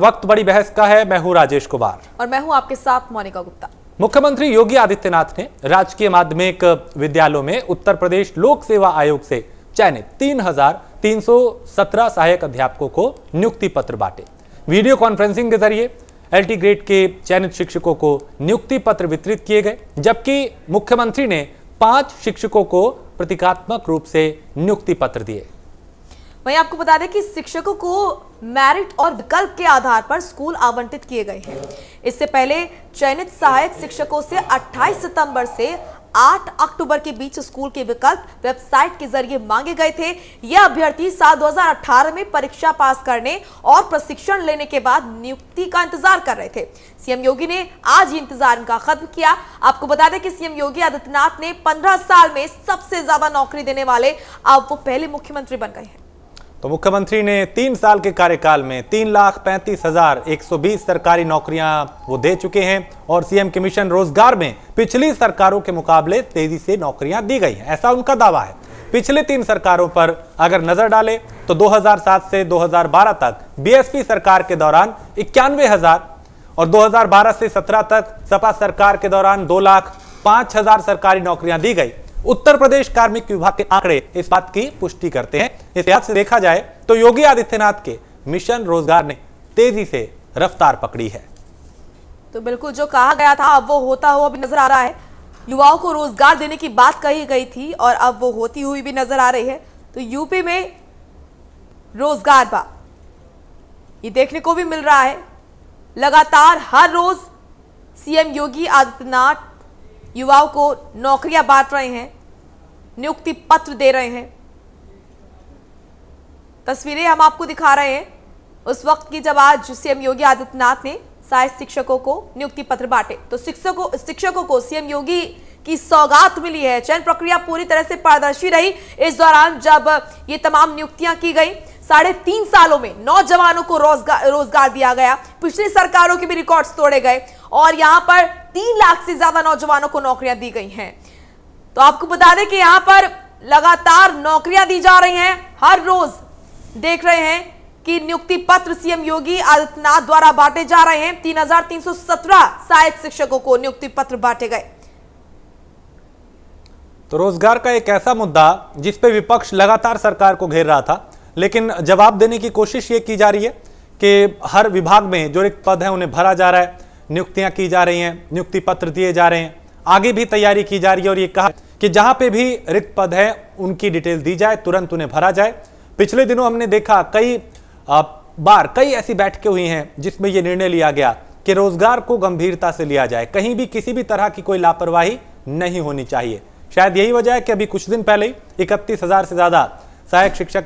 वक्त बड़ी बहस का है। मैं हूं राजेश कुमार और मैं हूं आपके साथ मोनिका गुप्ता। मुख्यमंत्री योगी आदित्यनाथ ने राजकीय माध्यमिक विद्यालयों में उत्तर प्रदेश लोक सेवा आयोग से चयनित 3,317 सहायक अध्यापकों को नियुक्ति पत्र बांटे। वीडियो कॉन्फ्रेंसिंग के जरिए एलटी ग्रेड के चयनित शिक्षकों को नियुक्ति पत्र वितरित किए गए, जबकि मुख्यमंत्री ने 5 शिक्षकों को प्रतीकात्मक रूप से नियुक्ति पत्र दिए। वहीं आपको बता दें कि शिक्षकों को मेरिट और विकल्प के आधार पर स्कूल आवंटित किए गए हैं। इससे पहले चयनित सहायक शिक्षकों से 28 सितंबर से 8 अक्टूबर के बीच स्कूल के विकल्प वेबसाइट के जरिए मांगे गए थे। ये अभ्यर्थी साल 2018 में परीक्षा पास करने और प्रशिक्षण लेने के बाद नियुक्ति का इंतजार कर रहे थे। सीएम योगी ने आज ये इंतजार का खत्म किया। आपको बता दें कि सीएम योगी आदित्यनाथ ने 15 साल में सबसे ज्यादा नौकरी देने वाले अब वो पहले मुख्यमंत्री बन गए हैं। तो मुख्यमंत्री ने 3 साल के कार्यकाल में 3,35,120 सरकारी नौकरियां वो दे चुके हैं और सीएम के मिशन रोजगार में पिछली सरकारों के मुकाबले तेजी से नौकरियां दी गई हैं, ऐसा उनका दावा है। पिछले 3 सरकारों पर अगर नजर डालें तो 2007 से 2012 तक बीएसपी सरकार के दौरान 91,000 और 2012 से 17 तक सपा सरकार के दौरान 2,05,000 सरकारी नौकरियां दी गई। उत्तर प्रदेश कार्मिक विभाग के आंकड़े इस बात की पुष्टि करते हैं। इस लिहाज से देखा जाए तो योगी आदित्यनाथ के मिशन रोजगार ने तेजी से रफ्तार पकड़ी है। तो बिल्कुल जो कहा गया था अब वो होता हुआ भी नजर आ रहा है। युवाओं को रोजगार देने की बात कही गई थी और अब वो होती हुई भी नजर आ रही है। तो यूपी में रोजगार बा ये देखने को भी मिल रहा है। लगातार हर रोज सीएम योगी आदित्यनाथ युवाओं को नौकरियां बांट रहे हैं, नियुक्ति पत्र दे रहे हैं। तस्वीरें हम आपको दिखा रहे हैं उस वक्त की जब आज सीएम योगी आदित्यनाथ ने सहायक शिक्षकों को नियुक्ति पत्र बांटे। तो शिक्षकों को सीएम योगी की सौगात मिली है। चयन प्रक्रिया पूरी तरह से पारदर्शी रही। इस दौरान जब ये तमाम नियुक्तियां की गई, 3.5 सालों में नौजवानों को रोजगार दिया गया। पिछली सरकारों के भी रिकॉर्ड्स तोड़े गए और यहां पर 3 लाख से ज्यादा नौजवानों को नौकरियां दी गई हैं। तो आपको बता दें कि यहां पर लगातार नौकरियां दी जा रही हैं। हर रोज देख रहे हैं कि नियुक्ति पत्र सीएम योगी आदित्यनाथ द्वारा बांटे जा रहे हैं। 3,317 सहायक शिक्षकों को नियुक्ति पत्र बांटे गए। तो रोजगार का एक ऐसा मुद्दा जिस पे विपक्ष लगातार सरकार को घेर रहा था, लेकिन जवाब देने की कोशिश ये की जा रही है कि हर विभाग में जो रिक्त पद है उन्हें भरा जा रहा है, नियुक्तियां की जा रही हैं, नियुक्ति पत्र दिए जा रहे हैं, आगे भी तैयारी की जा रही है और ये कहा कि जहां पे भी रिक्त पद है उनकी डिटेल दी जाए, तुरंत उन्हें भरा जाए। पिछले दिनों हमने देखा कई ऐसी बैठकें हुई हैं जिसमें यह निर्णय लिया गया कि रोजगार को गंभीरता से लिया जाए, कहीं भी किसी भी तरह की कोई लापरवाही नहीं होनी चाहिए। शायद यही वजह है कि अभी कुछ दिन पहले 31,000 से ज्यादा सहायक शिक्षक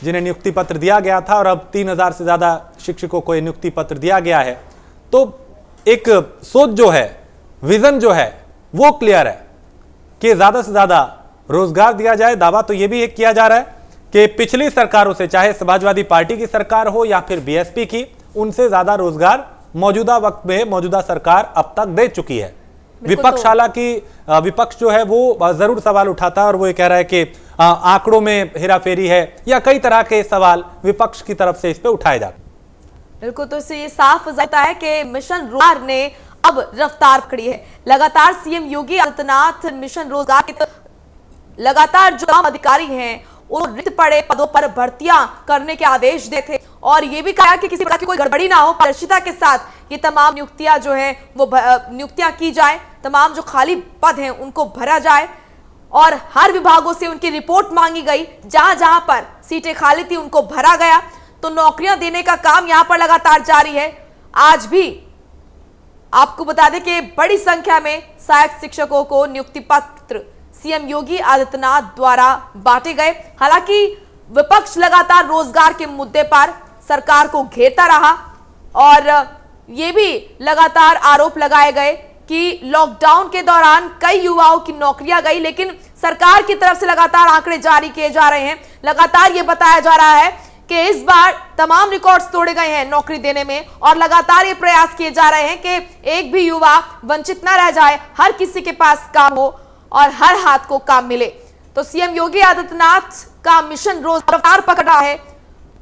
जिन्हें नियुक्ति पत्र दिया गया था और अब 3,000 से ज्यादा शिक्षकों को नियुक्ति पत्र दिया गया है। तो एक सोच जो है, विजन जो है वो क्लियर है कि ज्यादा से ज्यादा रोजगार दिया जाए। दावा तो यह भी किया जा रहा है कि पिछली सरकारों से, चाहे समाजवादी पार्टी की सरकार हो या फिर बीएसपी की, उनसे ज्यादा रोजगार मौजूदा वक्त में मौजूदा सरकार अब तक दे चुकी है। विपक्ष हालांकि विपक्ष जो है वो जरूर सवाल उठाता है और वो ये कह रहा है कि आंकड़ों में हेराफेरी है या कई तरह के सवाल विपक्ष की तरफ से इस पे उठाए जाते। बिल्कुल, तो इससे ये साफ जाता है कि मिशन रोजगार ने अब रफ्तार पकड़ी है। लगातार सीएम योगी आदित्यनाथ मिशन रोजगार के लगातार जो अधिकारी हैं वो रिक्त पड़े पदों पर भर्तियां करने के आदेश दे थे और ये भी कहा कि किसी प्रकार की कोई गड़बड़ी ना हो, पारदर्शिता के साथ ये तमाम नियुक्तियां जो हैं वो नियुक्तियां की जाए, तमाम जो खाली पद हैं उनको भरा जाए और हर विभागों से उनकी रिपोर्ट मांगी गई। जहां जहां पर सीटें खाली थी उनको भरा गया। तो नौकरियां देने का काम यहां पर लगातार जारी है। आज भी आपको बता दें कि बड़ी संख्या में सहायक शिक्षकों को नियुक्ति पत्र सीएम योगी आदित्यनाथ द्वारा बांटे गए। हालांकि विपक्ष लगातार रोजगार के मुद्दे पर सरकार को घेरता रहा और ये भी लगातार आरोप लगाए गए कि लॉकडाउन के दौरान कई युवाओं की नौकरियां गई, लेकिन सरकार की तरफ से लगातार आंकड़े जारी किए जा रहे हैं। लगातार ये बताया जा रहा है कि इस बार तमाम रिकॉर्ड्स तोड़े गए हैं नौकरी देने में और लगातार ये प्रयास किए जा रहे हैं कि एक भी युवा वंचित ना रह जाए, हर किसी के पास काम हो और हर हाथ को काम मिले। तो सीएम योगी आदित्यनाथ का मिशन रोजगार पकड़ा है।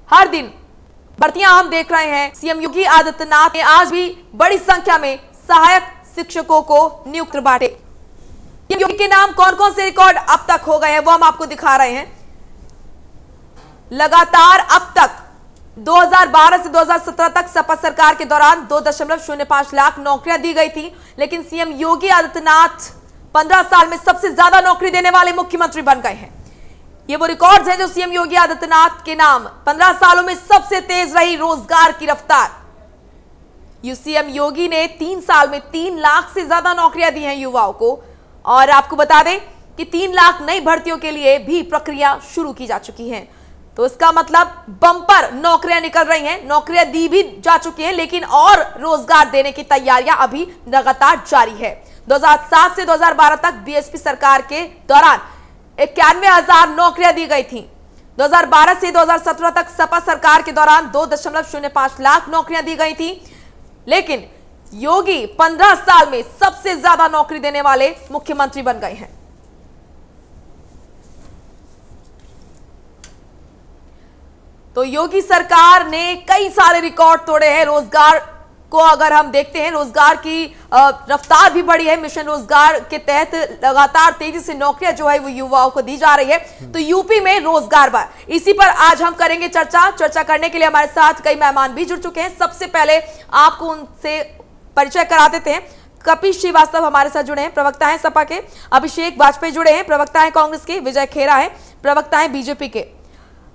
हर दिन भर्तियां हम देख रहे हैं। सीएम योगी आदित्यनाथ ने आज भी बड़ी संख्या में सहायक शिक्षकों को नियुक्त बांटे। सीएम योगी के नाम कौन कौन से रिकॉर्ड अब तक हो गए हैं वो हम आपको दिखा रहे हैं। लगातार अब तक 2012 से 2017 तक सपा सरकार के दौरान 2.05 लाख नौकरियां दी गई थी, लेकिन सीएम योगी आदित्यनाथ 15 साल में सबसे ज्यादा नौकरी देने वाले मुख्यमंत्री बन गए हैं। ये वो रिकॉर्ड्स हैं जो सीएम योगी आदित्यनाथ के नाम। 15 सालों में सबसे तेज रही रोजगार की रफ्तार। सीएम योगी ने 3 साल में 3 लाख से ज्यादा नौकरियां दी हैं युवाओं को। और आपको बता दें कि 3 लाख नई भर्तियों के लिए भी प्रक्रिया शुरू की जा चुकी है। तो इसका मतलब बम्पर नौकरियां निकल रही हैं, नौकरियां दी भी जा चुकी हैं, लेकिन और रोजगार देने की तैयारियां अभी लगातार जारी है। 2007 से 2012 तक बीएसपी सरकार के दौरान 91,000 नौकरियां दी गई थी। 2012 से 2017 तक सपा सरकार के दौरान 2.05 लाख नौकरियां दी गई थी, लेकिन योगी 15 साल में सबसे ज्यादा नौकरी देने वाले मुख्यमंत्री बन गए हैं। तो योगी सरकार ने कई सारे रिकॉर्ड तोड़े हैं। रोजगार को अगर हम देखते हैं, रोजगार की रफ्तार भी बढ़ी है। मिशन रोजगार के तहत लगातार तेजी से नौकरियां जो है वो युवाओं को दी जा रही है। तो यूपी में रोजगार बढ़, इसी पर आज हम करेंगे चर्चा करने के लिए हमारे साथ कई मेहमान भी जुड़ चुके हैं। सबसे पहले आपको उनसे परिचय करा देते हैं। कपिल श्रीवास्तव हमारे साथ जुड़े हैं, प्रवक्ता हैं सपा के। अभिषेक वाजपेयी जुड़े हैं, प्रवक्ता हैं कांग्रेस के। विजय खेरा है, प्रवक्ता हैं बीजेपी के।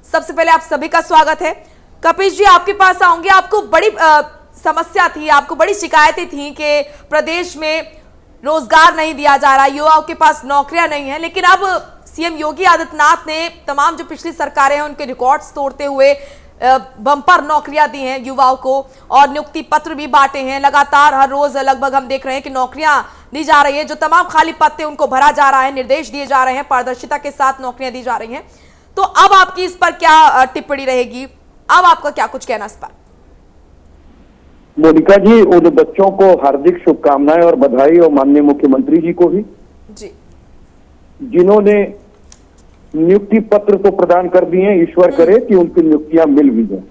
सबसे पहले आप सभी का स्वागत है। कपिल जी, आपके पास आऊंगे। आपको बड़ी समस्या थी, आपको बड़ी शिकायतें थी कि प्रदेश में रोजगार नहीं दिया जा रहा, युवाओं के पास नौकरियां नहीं है, लेकिन अब सीएम योगी आदित्यनाथ ने तमाम जो पिछली सरकारें हैं उनके रिकॉर्ड्स तोड़ते हुए बम्पर नौकरियां दी हैं युवाओं को और नियुक्ति पत्र भी बांटे हैं। लगातार हर रोज लगभग हम देख रहे हैं कि नौकरियां दी जा रही है। जो तमाम खाली पद थे उनको भरा जा रहा है, निर्देश दिए जा रहे हैं, पारदर्शिता के साथ नौकरियां दी जा रही हैं। तो अब आपकी इस पर क्या टिप्पणी रहेगी? अब आपका क्या कुछ कहना इस पर? मोनिका जी, उन बच्चों को हार्दिक शुभकामनाएं और बधाई, और माननीय मुख्यमंत्री जी को भी जी, जिन्होंने नियुक्ति पत्र तो प्रदान कर दिए हैं। ईश्वर करे कि उनकी नियुक्तियां मिल भी जाए,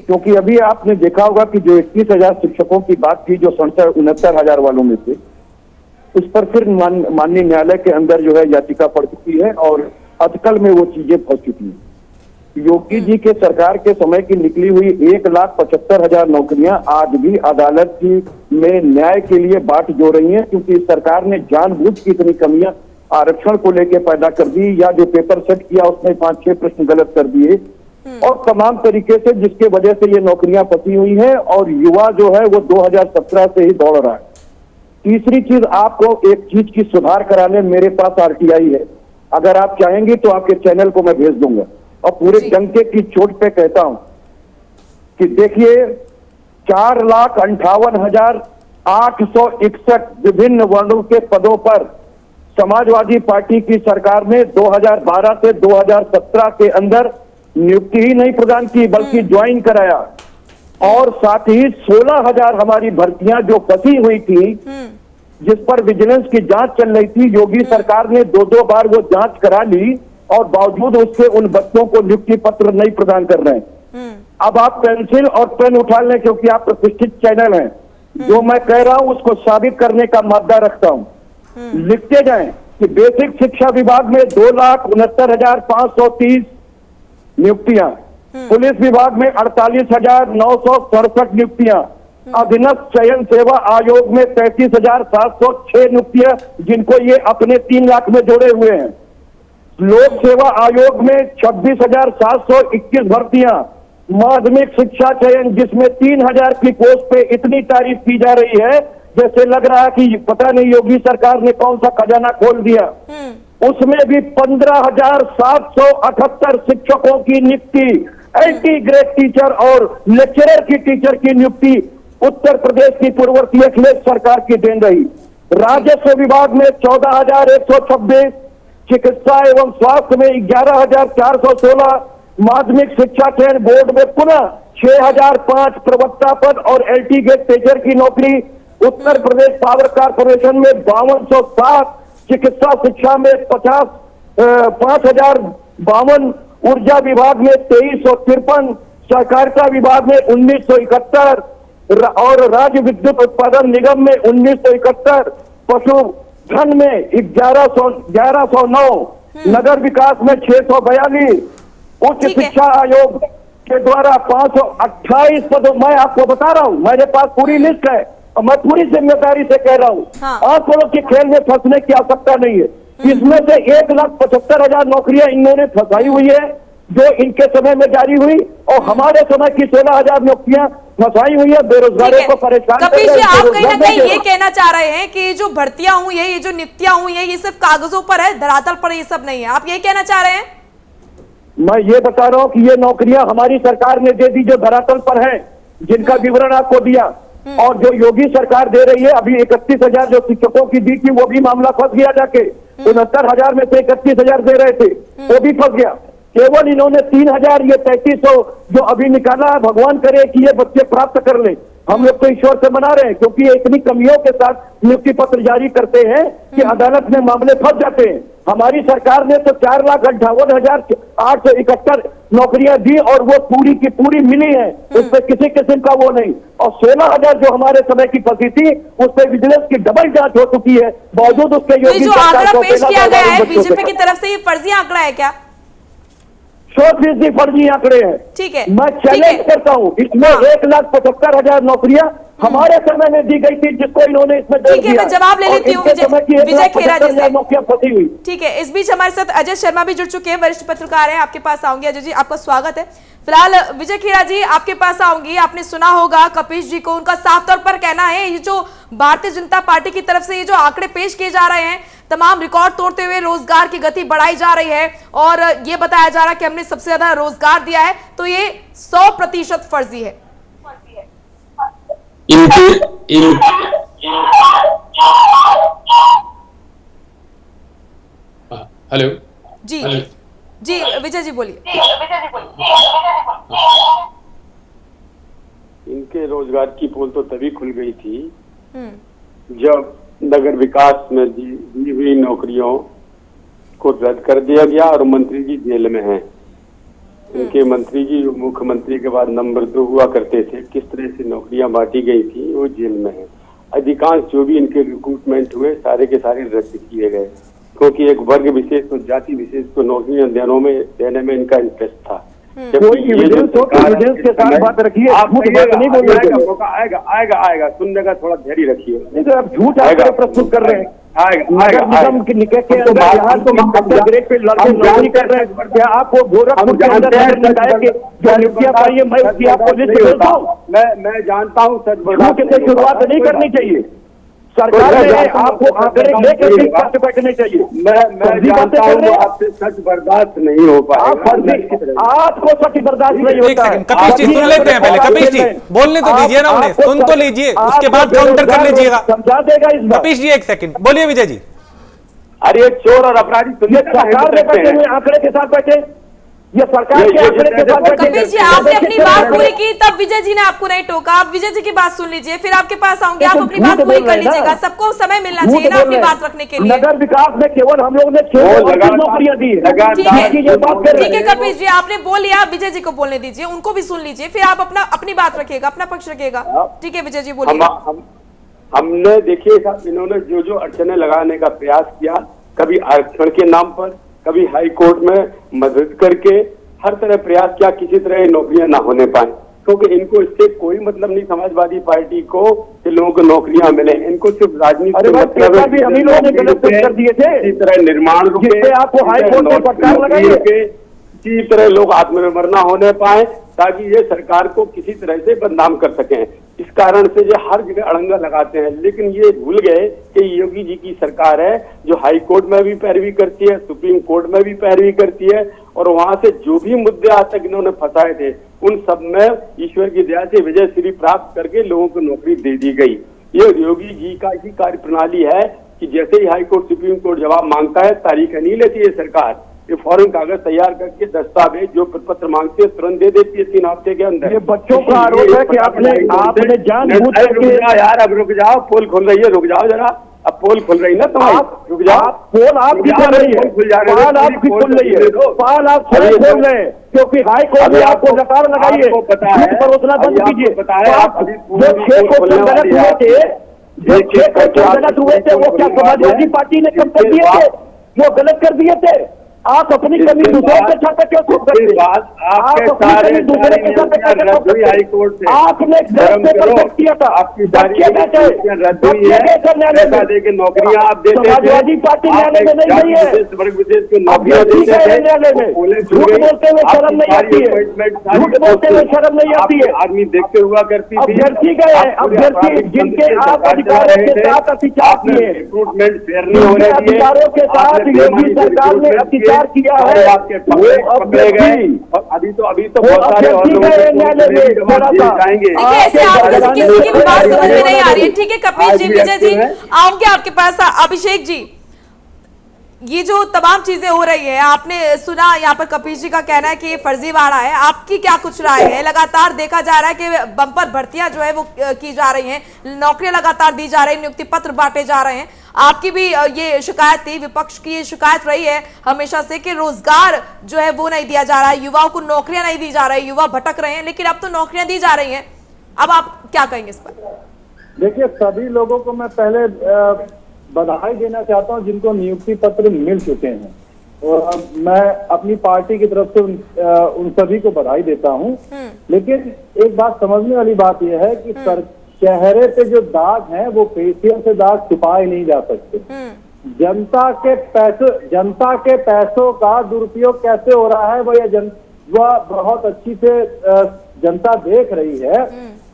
क्योंकि अभी आपने देखा होगा कि जो 21,000 शिक्षकों की बात थी, जो 69,000 वालों में से, उस पर फिर माननीय न्यायालय के अंदर जो है याचिका पड़ चुकी है और अटकल में वो चीजें फंस चुकी हैं। योगी जी के सरकार के समय की निकली हुई 1,75,000 नौकरियां आज भी अदालत की में न्याय के लिए बाट जो रही हैं, क्योंकि इस सरकार ने जानबूझ की इतनी कमियां आरक्षण को लेकर पैदा कर दी, या जो पेपर सेट किया उसमें 5-6 प्रश्न गलत कर दिए और तमाम तरीके से, जिसके वजह से ये नौकरियां फंसी हुई हैं और युवा जो है वो 2017 से ही दौड़ रहा है। तीसरी चीज, आपको एक चीज की सुधार कराने मेरे पास आरटीआई है, अगर आप चाहेंगे तो आपके चैनल को मैं भेज दूंगा। और पूरे डंके की चोट पे कहता हूं कि देखिए, 4,58,861 विभिन्न वर्णों के पदों पर समाजवादी पार्टी की सरकार ने 2012 से 2017 के अंदर नियुक्ति ही नहीं प्रदान की, बल्कि ज्वाइन कराया। और साथ ही 16,000 हमारी भर्तियां जो फंसी हुई थी, जिस पर विजिलेंस की जांच चल रही थी, योगी सरकार ने 2-2 बार वो जांच करा ली और बावजूद उसके उन बच्चों को नियुक्ति पत्र नहीं प्रदान कर रहे हैं। अब आप पेंसिल और पेन उठा लें, क्योंकि आप प्रतिष्ठित चैनल हैं। जो मैं कह रहा हूं उसको साबित करने का मादा रखता हूं। लिखते जाएं कि बेसिक शिक्षा विभाग में 2,69,530 नियुक्तियां, पुलिस विभाग में 48,967 नियुक्तियां, अधीनस्थ चयन सेवा आयोग में 33,706 नियुक्तियां, जिनको ये अपने 3 लाख में जोड़े हुए हैं। लोक सेवा आयोग में 26,721 भर्तियां, माध्यमिक शिक्षा चयन जिसमें 3,000 की पोस्ट पे इतनी तारीफ की जा रही है जैसे लग रहा है कि पता नहीं योगी सरकार ने कौन सा खजाना खोल दिया। उसमें भी 15,778 शिक्षकों की नियुक्ति, एंटी ग्रेड टीचर और लेक्चरर की टीचर की नियुक्ति उत्तर प्रदेश की पूर्ववर्ती अखिलेश सरकार की देन रही। राजस्व विभाग में 14,126, चिकित्सा एवं स्वास्थ्य में 11,416, माध्यमिक शिक्षा चयन बोर्ड में पुनः 6,005 प्रवक्ता पद और एलटी गेट टीचर की नौकरी, उत्तर प्रदेश पावर कारपोरेशन में 5207, चिकित्सा शिक्षा में 5,052, ऊर्जा विभाग में 2353, सहकारिता विभाग में 1971 और राज्य विद्युत उत्पादन निगम में 1971, पशुधन में 1109, नगर विकास में 642, उच्च शिक्षा आयोग के द्वारा 528 पदों। मैं आपको बता रहा हूं, मेरे पास पूरी लिस्ट है और मैं पूरी जिम्मेदारी से कह रहा हूं। हाँ। आंकड़ों के खेल में फंसने की आवश्यकता नहीं है। इसमें से 1,75,000 नौकरियां इन्होंने फंसाई हुई है जो इनके समय में जारी हुई, और हमारे समय की 16,000 नियुक्तियां फंसाई हुई है बेरोजगारों को परेशान कर कपिश रहे जी, हैं। आप कहीं ना कहीं ये कहना चाह रहे हैं कि जो भर्तियां हुई है, ये जो नियुक्तियां हुई है, ये सिर्फ कागजों पर है, धरातल पर ये सब नहीं है, आप ये कहना चाह रहे हैं? मैं ये बता रहा हूं कि ये नौकरियां हमारी सरकार ने दे दी जो धरातल पर है, जिनका विवरण आपको दिया, और जो योगी सरकार दे रही है। अभी 31,000 जो शिक्षकों की दी थी वो भी मामला फंस गया जाके, 69,000 में से 31,000 दे रहे थे, वो भी फंस गया। केवल इन्होंने 3,000 ये 3300 जो अभी निकाला है, भगवान करे कि ये बच्चे प्राप्त कर ले। हम लोग तो ईश्वर से मना रहे हैं, क्योंकि ये इतनी कमियों के साथ नियुक्ति पत्र जारी करते हैं कि अदालत में मामले फंस जाते हैं। हमारी सरकार ने तो 4,58,871 नौकरियां दी और वो पूरी की पूरी मिली है, उस पर किसी किस्म का वो नहीं। और 16,000 जो हमारे समय की फंसी थी, उस पर विजिलेंस की डबल जांच हो चुकी है, बावजूद उसके योगी जो आंकड़ा पेश किया गया है बीजेपी की तरफ से, ये फर्जी आंकड़ा है क्या? 100% फर्जी आंकड़े हैं। ठीक है, मैं चैलेंज करता हूँ, इसमें 1,75,000 नौकरियां हमारे समय में दी गई थी, जिसको इन्होंने इसमें ठीक है, मैं जवाब ले लेती हूँ विजय खेरा जी से। नौकरियां फंसी हुई। ठीक है, इस बीच हमारे साथ अजय शर्मा भी जुड़ चुके हैं, वरिष्ठ पत्रकार हैं, आपके पास आऊंगी। अजय जी, आपका स्वागत है। फिलहाल विजय खेरा जी, आपके पास आऊंगी। आपने सुना होगा कपिश जी को, उनका साफ तौर पर कहना है ये जो भारतीय जनता पार्टी की तरफ से ये जो आंकड़े पेश किए जा रहे हैं, तमाम रिकॉर्ड तोड़ते हुए रोजगार की गति बढ़ाई जा रही है और ये बताया जा रहा है कि हमने सबसे ज्यादा रोजगार दिया है, तो ये 100% फर्जी है। हेलो जी जी विजय जी बोलिए। इनके रोजगार की पोल तो तभी खुल गई थी जब नगर विकास में दी हुई नौकरियों को रद्द कर दिया गया और मंत्री जी जेल में हैं। इनके मंत्री जी मुख्यमंत्री के बाद नंबर 2 हुआ करते थे, किस तरह से नौकरियां बांटी गई थी, वो जेल में है। अधिकांश जो भी इनके रिक्रूटमेंट हुए सारे के सारे रद्द किए गए, क्योंकि एक वर्ग विशेष को, जाति विशेष को नौकरियां देने में इनका इंटरेस्ट था। कोई एविडेंस हो तो एविडेंस के साथ बात रखिए, आप झूठ बात नहीं बोलिए। आएगा सुनने का थोड़ा धैर्य रखिए। नहीं तो आप झूठ आकर प्रस्तुत कर रहे हैं। नगर निगम के निकाय के अंदर यहाँ तो ग्रेड पे लड़के नौकरी कर रहे हैं, क्या आपको गोरखपुर के अंदर नगर निकाय के जो नियुक्तियां पाई है, मैं उसकी आपको लिस्ट देता हूँ। मैं जानता हूँ सच झूठ से शुरुआत नहीं करनी चाहिए। सरकार ने आपको आंकड़े लेकर के पास बैठने चाहिए। मैं जानता हूँ आपसे सच बर्दाश्त नहीं हो पाएगा। आपको सच बर्दाश्त नहीं होता है। कपिश जी सुन लेते हैं पहले, कपिश जी बोलने तो दीजिए ना उन्हें, सुन तो लीजिए, उसके बाद काउंटर कर लीजिएगा। समझा देगा इस कपिश जी 1 सेकंड बोलिए विजय जी। अरे चोर और अपराधी सरकार ने बैठे हुए आंकड़े के साथ बैठे, ये सरकार के आंकड़े के साथ बैठे। कपिश जी, आपने अपनी बात पूरी की, तब विजय जी ने आपको नहीं टोका। आप विजय जी की बात सुन लीजिए, फिर आपके पास आऊंगे, आप अपनी बात पूरी कर लीजिएगा। सबको समय मिलना चाहिए ना अपनी बात रखने के लिए। नगर विकास में केवल हम लोग ने 6 नौकरियां दी है। ठीक है कपिश जी, आपने बोल लिया, विजय जी को बोलने दीजिए, उनको भी सुन लीजिए, फिर आप अपनी बात रखिएगा, अपना पक्ष रखिएगा। ठीक है विजय जी बोलिए। हमने देखिए इन्होंने जो अड़चने लगाने का प्रयास किया, कभी आरक्षण के नाम पर, कभी हाई कोर्ट में मदद करके हर तरह प्रयास किया, किसी तरह नौकरियां ना होने पाए, क्योंकि इनको इससे कोई मतलब नहीं समाजवादी पार्टी को कि लोगों को नौकरियां मिले। इनको सिर्फ राजनीति मतलब भी हम ही लोगों ने गलत कर दिए थे। इसी तरह निर्माण रुके, आपको हाई कोर्ट में फटकार लगाई है। इसी तरह लोग आत्मनिर्भर ना होने पाए, ताकि ये सरकार को किसी तरह से बदनाम कर सकें। इस कारण से ये हर जगह अड़ंगा लगाते हैं, लेकिन ये भूल गए कि योगी जी की सरकार है जो हाई कोर्ट में भी पैरवी करती है, सुप्रीम कोर्ट में भी पैरवी करती है, और वहां से जो भी मुद्दे आज तक इन्होंने फंसाए थे उन सब में ईश्वर की दया से विजय श्री प्राप्त करके लोगों को नौकरी दे दी गई। ये योगी जी का ही कार्य प्रणाली है कि जैसे ही हाई कोर्ट सुप्रीम कोर्ट जवाब मांगता है, तारीख नहीं लेती है सरकार, ये फौरन कागज तैयार करके दस्तावेज जो पत्र मांगते हैं तुरंत दे देती है 3 हफ्ते के अंदर। ये बच्चों का आरोप है कि आपने जानबूझ करके यार अब रुक जाओ, पोल खोल रही है, रुक जाओ जरा, अब पोल खुल रही ना तुम्हारी, रुक जाओ। पोल आपकी खुल रही है, खुल जा रही है, पाल आपकी खुल रही है, पाल आप स्वयं खोल रहे हैं, क्योंकि हाई कोर्ट ने आपको नकार लगाई है। पता है, परोसना बंद कीजिए। आप जो 6 क्वेश्चन गलत हुए थे, जो 6 क्वेश्चन गलत हुए थे, वो क्या समाजवादी पार्टी ने कम कर दिए थे? वो गलत कर दिए थे। आप अपनी कमी दूसरों के साथ क्यों थोप सकते? आप अपनी कमी दूसरे के साथ कैसे थोप सकते? आपने किया था, नौकरियां आप देते थे, समाजवादी पार्टी न्यायालय में नहीं गई है, नौकरियां न्यायालय में झूठ बोलते हुए शर्म नहीं आती है, झूठ बोलते हुए शर्म नहीं आती है। आदमी देखते हुआ करती थी। अभ्यर्थी गए, अभ्यर्थी जिनके आप अधिकारों के साथ अतिचार किए, रिक्रूटमेंट फेयर नहीं होने दिए, अधिकारों के साथ योगी सरकार ने अतिचार किया है, आपके पकड़े गए। और अभी तो बहुत सारे और लोग जाएंगे। देखिए, ऐसे आप किसी की भी बात समझ में नहीं आ रही है। ठीक है कपिल जी, विजय जी, आऊंगे आपके पास। अभिषेक जी, ये जो तमाम चीजें हो रही है, आपने सुना यहाँ पर कपिल जी का कहना है कि ये फर्जीवाड़ा है। आपकी क्या कुछ राय है? लगातार देखा जा रहा है कि बम्पर भर्तियां जो है वो की जा रही हैं, नौकरियां लगातार दी जा रही हैं, नियुक्ति पत्र बांटे जा रहे हैं। आपकी भी ये शिकायत थी, विपक्ष की ये शिकायत रही है हमेशा से कि रोजगार जो है वो नहीं दिया जा रहा है, युवाओं को नौकरियां नहीं दी जा रही, युवा भटक रहे हैं। लेकिन अब तो नौकरियां दी जा रही हैं, अब आप क्या कहेंगे इस पर? देखिए, सभी लोगों को मैं पहले बधाई देना चाहता हूं जिनको नियुक्ति पत्र मिल चुके हैं, और मैं अपनी पार्टी की तरफ से उन सभी को बधाई देता हूं। लेकिन एक बात समझने वाली बात यह है कि चेहरे पे जो दाग हैं वो फेशियल से दाग छुपाए नहीं जा सकते। जनता के पैसों का दुरुपयोग कैसे हो रहा है वह बहुत अच्छी से जनता देख रही है।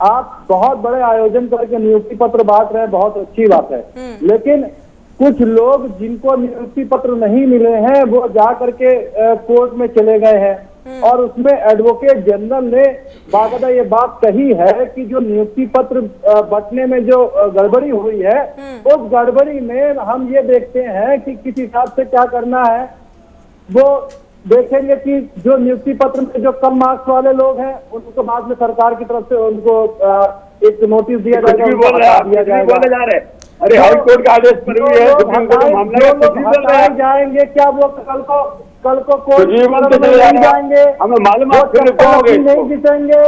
आप बहुत बड़े आयोजन करके नियुक्ति पत्र बांट रहे हैं, बहुत अच्छी बात है, लेकिन कुछ लोग जिनको नियुक्ति पत्र नहीं मिले हैं वो जा करके कोर्ट में चले गए हैं, और उसमें एडवोकेट जनरल ने बाकायदा ये बात कही है कि जो नियुक्ति पत्र बंटने में जो गड़बड़ी हुई है, उस गड़बड़ी में हम ये देखते हैं कि किस हिसाब से क्या करना है। वो देखेंगे कि जो नियुक्ति पत्र में जो कम मार्क्स वाले लोग हैं उनको बाद में सरकार की तरफ से उनको एक नोटिस दिया जाएगा। अरे हाई कोर्ट का आदेश पर भी है, मामला जाएंगे क्या वो कल को कोर्ट नहीं जाएंगे? हमें मालूम नहीं जीतेंगे,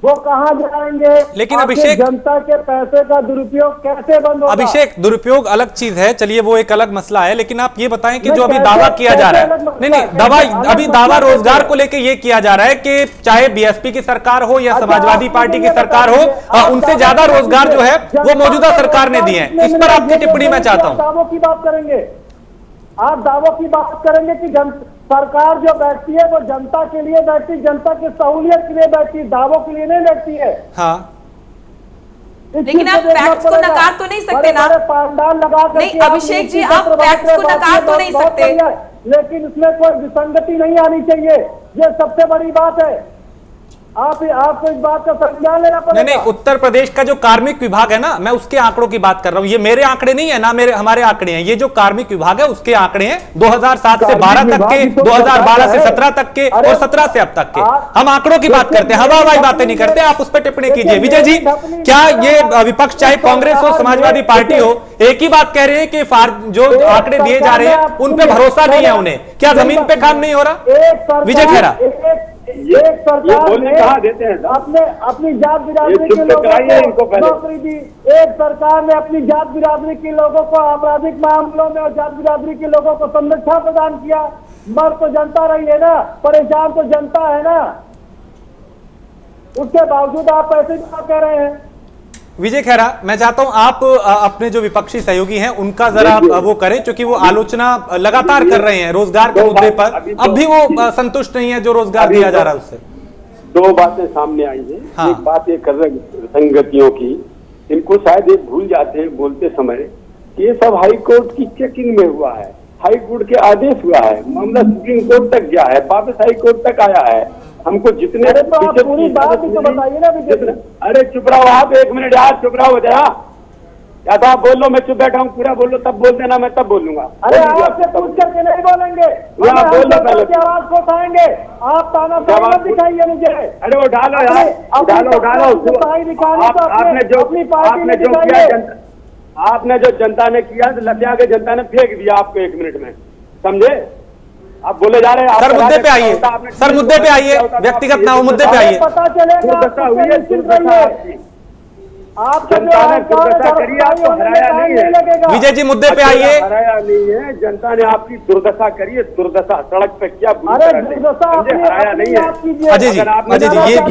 वो कहाँ जाएंगे? लेकिन अभिषेक, जनता के पैसे का दुरुपयोग कैसे बंद होगा? अभिषेक, दुरुपयोग अलग चीज है, चलिए वो एक अलग मसला है। लेकिन आप ये बताएं कि जो अभी दावा किया जा रहा है, नहीं, दावा रोजगार को लेके ये किया जा रहा है कि चाहे बीएसपी की सरकार हो या समाजवादी पार्टी की सरकार हो, उनसे ज्यादा रोजगार जो है वो मौजूदा सरकार ने दिए हैं। इस पर आपकी टिप्पणी मैं चाहता हूँ। दावों की बात करेंगे, आप दावों की बात करेंगे कि सरकार जो बैठती है वो जनता के लिए बैठती, जनता की सहूलियत के लिए बैठती, दावों के लिए नहीं बैठती है। हाँ, लेकिन आप फैक्ट्स को नकार तो नहीं सकते ना? पांडाल लगा कर नहीं अभिषेक जी, आप फैक्ट्स को नकार तो नहीं सकते, लेकिन इसमें कोई विसंगति नहीं आनी चाहिए, ये सबसे बड़ी बात है। आपको इस बात का संज्ञान लेना पड़ेगा। नहीं, उत्तर प्रदेश का जो कार्मिक विभाग है ना, मैं उसके आंकड़ों की बात कर रहा हूं। ये मेरे आंकड़े नहीं है ना, हमारे आंकड़े हैं। ये जो कार्मिक विभाग है उसके आंकड़े हैं 2007 से 12 तक के, 2012 से 17 तक के, और 17 से अब तक के। हम आंकड़ों की बात करते हैं, हवाई बातें नहीं करते। आप उस पर टिप्पणी कीजिए। विजय जी, क्या ये विपक्ष चाहे कांग्रेस हो समाजवादी पार्टी हो, एक ही बात कह रहे हैं कि जो आंकड़े दिए जा रहे हैं उन पे भरोसा नहीं है उन्हें? क्या जमीन पे काम नहीं हो रहा? विजय खेरा, एक सरकार ने देते हैं अपनी जात बिरादरी के लोगों को नौकरी दी। एक सरकार ने अपनी जात बिरादरी के लोगों को आपराधिक मामलों में और जात बिरादरी के लोगों को संरक्षण प्रदान किया। मर तो जनता रही है ना, परेशान तो जनता है ना, उसके बावजूद आप पैसे कह रहे हैं। विजय खेरा, मैं चाहता हूं आप अपने जो विपक्षी सहयोगी हैं उनका जरा वो करें, क्योंकि वो आलोचना लगातार कर रहे हैं रोजगार के मुद्दे पर। अब भी वो संतुष्ट नहीं है जो रोजगार दिया जा रहा है उससे। दो बातें सामने आई है। हाँ। एक बात ये कर संगतियों की, इनको शायद एक भूल जाते हैं बोलते समय कि ये सब हाई कोर्ट की चेकिंग में हुआ है, हाई कोर्ट के आदेश हुआ है, मामला सुप्रीम कोर्ट तक गया है, वापस हाई कोर्ट तक आया है। हमको जितने पूरी बात तो बताइए ना विजय। अरे चुप रहो आप, 1 मिनट यार, चुप रहो जरा। या तो आप बोल लो, मैं चुप बैठा हूँ, पूरा बोल लो, तब बोल देना, मैं तब बोलूंगा। अरे आपसे पूछ करके नहीं बोलेंगे, बोल लो पहले, आवाज को उठाएंगे। आप ताना दिखाइए मुझे। अरे वो डालो यार, डालो। आपने जो किया, आपने जो जनता ने किया लत्या के जनता ने फेंक दिया आपको 1 मिनट में, समझे? आप बोले जा रहे हैं। सर मुद्दे पे आइए, सर मुद्दे पे आइए, व्यक्तिगत ना हो, मुद्दे पे आइए। पता चलेगा आप जनता ने दुर्दशा करी, आपको हराया नहीं है। विजय जी मुद्दे पे आइए। हराया नहीं है, जनता ने आपकी दुर्दशा करी है, दुर्दशा सड़क पे क्या दुर्दशा हराया नहीं है। अजय जी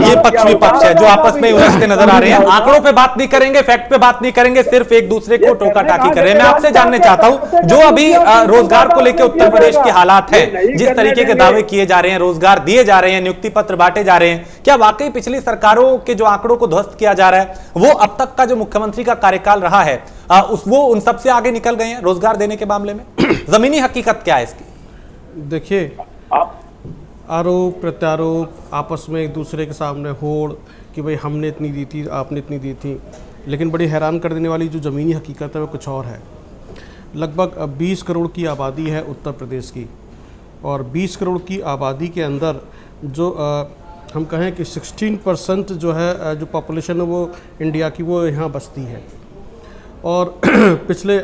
ये पक्ष विपक्ष है जो आपस में उलझते नजर आ रहे हैं। आंकड़ों पे बात नहीं करेंगे, फैक्ट पे बात नहीं करेंगे, सिर्फ एक दूसरे को टोका टाकी कर रहे हैं। मैं आपसे जानने चाहता हूं जो अभी रोजगार को लेकर उत्तर प्रदेश के हालात हैं, जिस तरीके के दावे किए जा रहे हैं, रोजगार दिए जा रहे हैं, नियुक्ति पत्र बांटे जा रहे हैं, क्या वाकई पिछली सरकारों के जो आंकड़ों को ध्वस्त किया जा रहा है वो अब तक का जो मुख्यमंत्री का कार्यकाल रहा है वो उन सबसे आगे निकल गए हैं रोजगार देने के मामले में? जमीनी हकीकत क्या है इसकी? देखिए, आरोप प्रत्यारोप आपस में एक दूसरे के सामने होड़ कि भाई हमने इतनी दी थी, आपने इतनी दी थी, लेकिन बड़ी हैरान कर देने वाली जो ज़मीनी हकीकत है वो कुछ और है। लगभग 20 करोड़ की आबादी है उत्तर प्रदेश की, और 20 करोड़ की आबादी के अंदर जो हम कहें कि 16% जो है जो पॉपुलेशन है वो इंडिया की वो यहाँ बसती है। और पिछले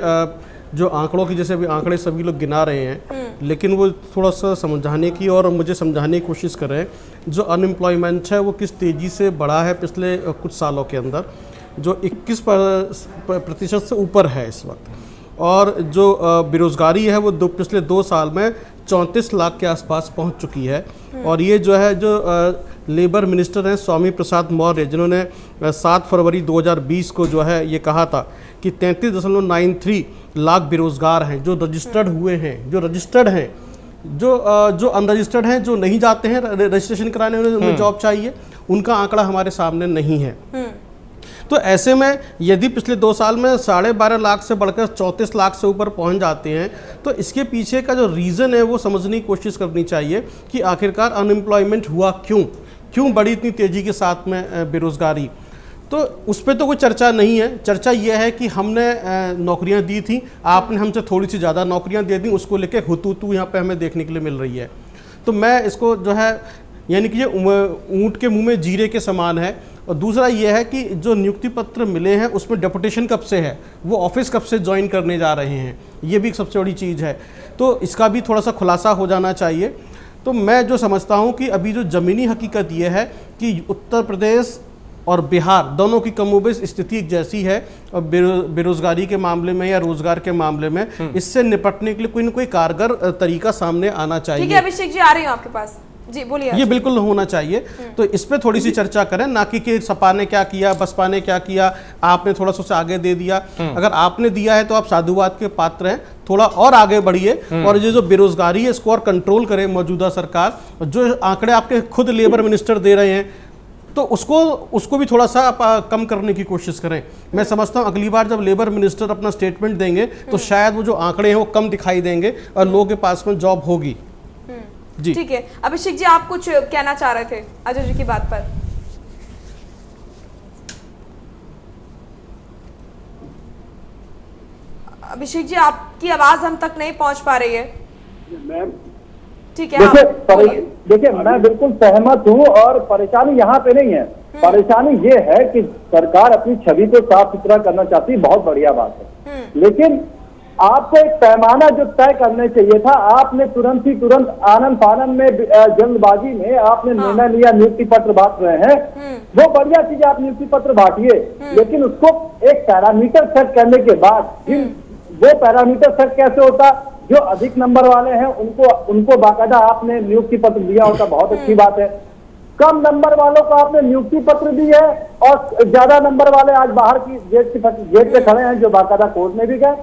जो आंकड़ों की, जैसे अभी आंकड़े सभी लोग गिना रहे हैं, लेकिन वो थोड़ा सा समझाने की और मुझे समझाने की कोशिश कर रहे हैं जो अनएम्प्लॉयमेंट है वो किस तेज़ी से बढ़ा है पिछले कुछ सालों के अंदर, जो 21% से ऊपर है इस वक्त। और जो बेरोज़गारी है वो पिछले 2 साल में 34 लाख के आसपास पहुंच चुकी है। और ये जो है जो लेबर मिनिस्टर हैं स्वामी प्रसाद मौर्य, जिन्होंने 7 फरवरी 2020 को जो है ये कहा था कि 33.93 लाख बेरोज़गार हैं जो रजिस्टर्ड हुए हैं, जो रजिस्टर्ड हैं, जो अनरजिस्टर्ड हैं, जो नहीं जाते हैं रजिस्ट्रेशन कराने, उन्हें जॉब चाहिए, उनका आंकड़ा हमारे सामने नहीं है। तो ऐसे में यदि पिछले 2 साल में 12.5 लाख से बढ़कर 34 लाख से ऊपर पहुंच जाते हैं तो इसके पीछे का जो रीज़न है वो समझने की कोशिश करनी चाहिए कि आखिरकार अनएम्प्लॉयमेंट हुआ क्यों बढ़ी इतनी तेज़ी के साथ में बेरोज़गारी। तो उस पर तो कोई चर्चा नहीं है। चर्चा यह है कि हमने नौकरियां दी थी, आपने हमसे थोड़ी सी ज़्यादा नौकरियां दे दी, उसको लेके हुतूतू यहाँ पे हमें देखने के लिए मिल रही है। तो मैं इसको जो है यानी कि ये ऊँट के मुंह में जीरे के समान है। और दूसरा ये है कि जो नियुक्ति पत्र मिले हैं उसमें डेपुटेशन कब से है, वो ऑफिस कब से ज्वाइन करने जा रहे हैं, ये भी एक सबसे बड़ी चीज़ है। तो इसका भी थोड़ा सा खुलासा हो जाना चाहिए। तो मैं जो समझता हूँ कि अभी जो ज़मीनी हकीकत ये है कि उत्तर प्रदेश और बिहार दोनों की कमोबेश स्थिति एक जैसी है, और बेरोज़गारी के मामले में या रोज़गार के मामले में इससे निपटने के लिए कोई न कोई कारगर तरीका सामने आना चाहिए। ठीक है अभिषेक जी, आ रही हूँ आपके पास। जी बोलिए। ये बिल्कुल होना चाहिए। तो इस पे थोड़ी सी चर्चा करें, ना कि सपा ने क्या किया, बसपा ने क्या किया, आपने थोड़ा सा आगे दे दिया। अगर आपने दिया है तो आप साधुवाद के पात्र हैं, थोड़ा और आगे बढ़िए और ये जो बेरोजगारी है इसको और कंट्रोल करे मौजूदा सरकार। जो आंकड़े आपके खुद लेबर मिनिस्टर दे रहे हैं तो उसको भी थोड़ा सा कम करने की कोशिश करें। मैं समझता हूँ अगली बार जब लेबर मिनिस्टर अपना स्टेटमेंट देंगे तो शायद वो जो आंकड़े हैं वो कम दिखाई देंगे और लोगों के पास में जॉब होगी। जी ठीक है अभिषेक जी, आप कुछ कहना चाह रहे थे अजय जी की बात पर। अभिषेक जी, आपकी आवाज हम तक नहीं पहुंच पा रही है। मैम ठीक है, देखिए मैं बिल्कुल सहमत हूँ और परेशानी यहाँ पे नहीं है। परेशानी ये है कि सरकार अपनी छवि को साफ सुथरा करना चाहती है, बहुत बढ़िया बात है, लेकिन आपको एक पैमाना जो तय करने चाहिए था, आपने तुरंत आनंद फानंद में जल्दबाजी में आपने निर्णय लिया नियुक्ति पत्र बांट रहे हैं। वो बढ़िया चीज, आप नियुक्ति पत्र बांटिए, लेकिन उसको एक पैरामीटर सेट करने के बाद वो पैरामीटर सेट कैसे होता, जो अधिक नंबर वाले हैं उनको बाकायदा आपने नियुक्ति पत्र दिया होता, बहुत अच्छी बात है। कम नंबर वालों को आपने नियुक्ति पत्र दी है और ज्यादा नंबर वाले आज बाहर की गेट पे खड़े हैं जो बाकायदा कोर्ट में भी गए।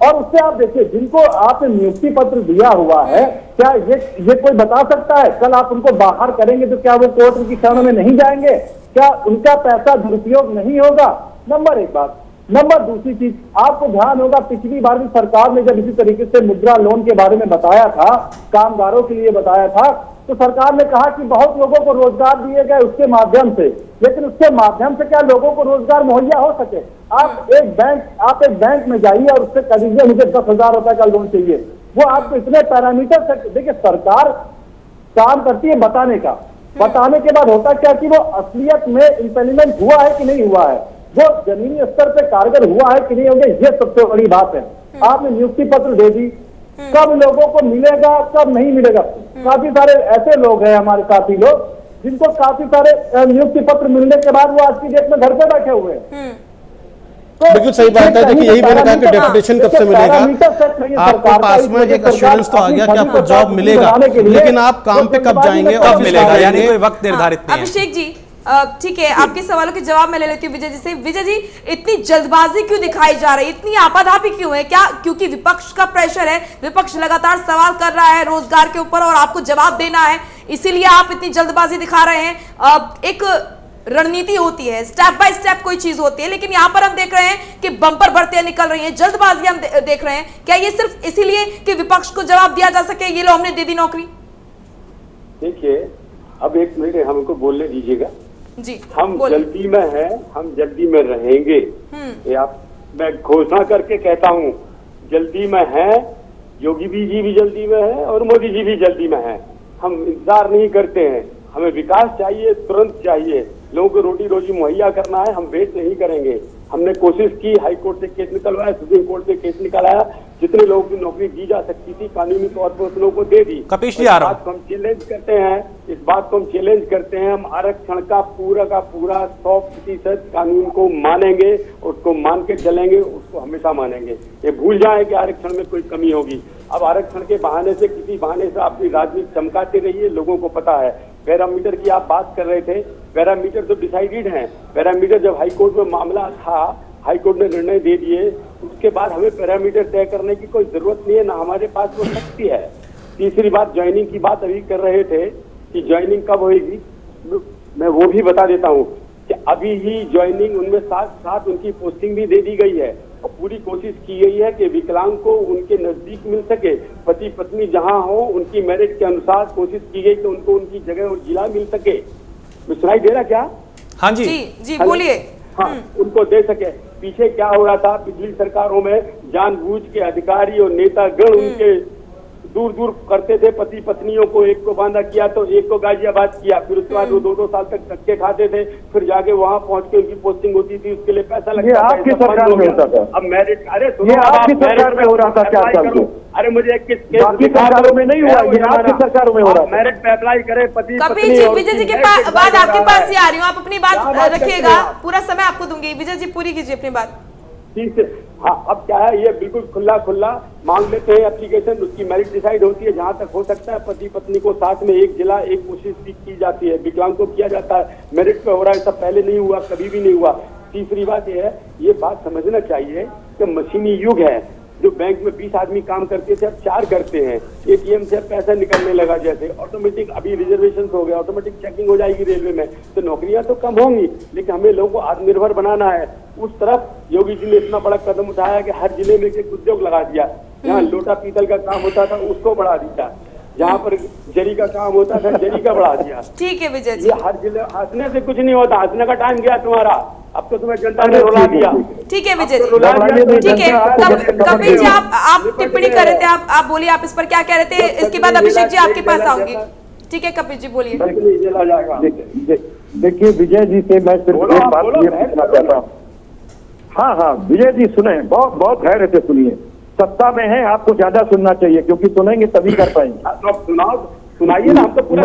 और उससे आप देखिए जिनको आपने नियुक्ति पत्र दिया हुआ है, क्या ये कोई बता सकता है कल आप उनको बाहर करेंगे तो क्या वो कोर्ट की शरण में नहीं जाएंगे? क्या उनका पैसा दुरुपयोग नहीं होगा? नंबर एक बात। नंबर दूसरी चीज, आपको ध्यान होगा पिछली बार भी सरकार ने जब इसी तरीके से मुद्रा लोन के बारे में बताया था, कामगारों के लिए बताया था, तो सरकार ने कहा कि बहुत लोगों को रोजगार दिए गए उसके माध्यम से, लेकिन उसके माध्यम से क्या लोगों को रोजगार मुहैया हो सके? आप एक बैंक में जाइए और उससे कह दीजिए मुझे 10,000 रुपए का लोन चाहिए, वो आपको इतने पैरामीटर से, देखिए सरकार काम करती है बताने का, बताने के बाद होता क्या कि वो असलियत में इंप्लीमेंट हुआ है कि नहीं हुआ है। वो जमीनी स्तर पे कारगर हुआ है कि नहीं होंगे, ये सबसे बड़ी बात है। आपने नियुक्ति पत्र दे दी, कब लोगों को मिलेगा कब नहीं मिलेगा। काफी सारे ऐसे लोग हैं हमारे साथी लोग जिनको काफी सारे नियुक्ति पत्र मिलने के बाद वो आज की डेट में घर पे बैठे हुए हैं। तो बिल्कुल सही बात है। देखिए यही मैंने कहा कि डेपुटेशन कब से मिलेगा, आपको पास में एक एश्योरेंस तो आ गया कि आपको जॉब मिलेगा, लेकिन आप काम पे कब जाएंगे, कब मिलेगा, यानी कोई वक्त निर्धारित नहीं है। अभिषेक जी ठीक है, आपके सवालों के जवाब मैं ले लेती हूँ विजय जी से। विजय जी, इतनी जल्दबाजी क्यों दिखाई जा रही है, इतनी आपाधापी क्यों है? क्या क्योंकि विपक्ष का प्रेशर है, विपक्ष लगातार सवाल कर रहा है रोजगार के ऊपर और आपको जवाब देना है, इसीलिए आप इतनी जल्दबाजी दिखा रहे हैं? एक रणनीति होती है, स्टेप बाय स्टेप कोई चीज होती है, लेकिन यहाँ पर हम देख रहे हैं कि बम्पर भर्तियां निकल रही हैं, जल्दबाजी हम देख रहे हैं। क्या ये सिर्फ इसीलिए कि विपक्ष को जवाब दिया जा सके, ये लो हमने दे दी नौकरी? देखिए, अब एक मिनट हमको बोलने दीजिएगा जी। हम जल्दी में हैं, हम जल्दी में रहेंगे। ये आप, मैं घोषणा करके कहता हूँ, जल्दी में हैं, योगी जी भी जल्दी में है और मोदी जी भी जल्दी में है। हम इंतजार नहीं करते हैं, हमें विकास चाहिए, तुरंत चाहिए, लोगों को रोटी रोजी मुहैया करना है, हम वेट नहीं करेंगे। हमने कोशिश की, हाई कोर्ट से केस निकलवाया, सुप्रीम कोर्ट से केस निकलाया, जितने लोगों की नौकरी दी जा सकती थी कानूनी तौर पर उन लोगों को दे दी। कपीश जी आ रहा हूं। हम चैलेंज करते हैं, इस बात को हम चैलेंज करते हैं, हम आरक्षण का पूरा 100% कानून को मानेंगे, उसको मान के चलेंगे, उसको हमेशा मानेंगे। ये भूल जाए कि आरक्षण में कोई कमी होगी। अब आरक्षण के बहाने से, किसी बहाने से अपनी राजनीति चमकाते रहिए, लोगों को पता है। पैरामीटर की आप बात कर रहे थे, पैरामीटर तो डिसाइडेड हैं। पैरामीटर जब हाईकोर्ट में मामला था, हाईकोर्ट ने निर्णय दे दिए, उसके बाद हमें पैरामीटर तय करने की कोई जरूरत नहीं है, ना हमारे पास वो शक्ति है। तीसरी बात, ज्वाइनिंग की बात अभी कर रहे थे कि ज्वाइनिंग कब होगी, मैं वो भी बता देता हूँ कि अभी ही ज्वाइनिंग उनमें साथ उनकी पोस्टिंग भी दे दी गई है और पूरी कोशिश की गई है कि विकलांग को उनके नजदीक मिल सके। पति पत्नी जहां हो, उनकी मेरिट के अनुसार कोशिश की गई कि उनको उनकी जगह और जिला मिल सके। सुनाई दे रहा क्या? हाँ जी जी बोलिए। हाँ, उनको दे सके। पीछे क्या हो रहा था, पिछली सरकारों में जानबूझ के अधिकारी और नेतागण उनके दूर दूर करते थे, पति पत्नियों को एक को बांधा किया तो एक को गाजियाबाद किया, फिर उसके बाद वो 2-2 साल तक धक्के खाते थे, फिर जाके वहां पहुंच के उनकी पोस्टिंग होती थी, उसके लिए पैसा लगता था। आपकी सरकार में होता था। अब मेरिट, अरे ये आपकी सरकार में हो रहा था 4 साल से। अरे मुझे बाकी सरकारों में नहीं हुआ, ये आपकी सरकारों में हो रहा था। मेरिट पे अप्लाई करे पति कपिल जी, विजय जी के बाद आपके पास ही आ रही हूँ, आप अपनी बात रखिएगा, पूरा समय आपको दूंगी। विजय जी पूरी कीजिए अपनी बात। ठीक है। हाँ, अब क्या है, ये बिल्कुल खुला मांग लेते हैं एप्लीकेशन, उसकी मेरिट डिसाइड होती है। जहां तक हो सकता है पति पत्नी को साथ में एक जिला एक कोशिश भी की जाती है, विकलांग को किया जाता है, मेरिट पे हो रहा है। सब पहले नहीं हुआ, कभी भी नहीं हुआ। तीसरी बात ये है, ये बात समझना चाहिए कि मशीनी युग है। जो बैंक में 20 आदमी काम करते थे अब 4 करते हैं। एटीएम से पैसा निकलने लगा, जैसे ऑटोमेटिक अभी रिजर्वेशन हो गया, ऑटोमेटिक चेकिंग हो जाएगी रेलवे में, तो नौकरियां तो कम होंगी, लेकिन हमें लोगों को आत्मनिर्भर बनाना है। उस तरफ योगी जी ने इतना बड़ा कदम उठाया कि हर जिले में एक उद्योग लगा दिया। जहाँ लोटा पीतल का काम होता था उसको बढ़ा दिया, जहाँ पर जरी का काम होता था जरी का बढ़ा दिया। ठीक है विजय जी, ये हर जिले, हंसने से कुछ नहीं होता, हंसने का टाइम गया तुम्हारा, अब तो तुम्हें जनता ने रुला दिया। ठीक है विजय जी, ठीक है। कपिल जी आप टिप्पणी कर रहे थे, आप बोलिए, आप इस पर क्या कह रहे थे? इसके बाद अभिषेक जी आपके पास आऊंगी। ठीक है कपिल जी बोलिए। देखिए विजय जी से मैं सिर्फ एक बात ये पूछना चाहता हूँ। हाँ, विजय जी सुने, बहुत धैर्य से सुनिए। सत्ता में है, आपको ज्यादा सुनना चाहिए, क्योंकि सुनेंगे तभी कर पाएंगे। सुनाइए ना, हम तो पूरा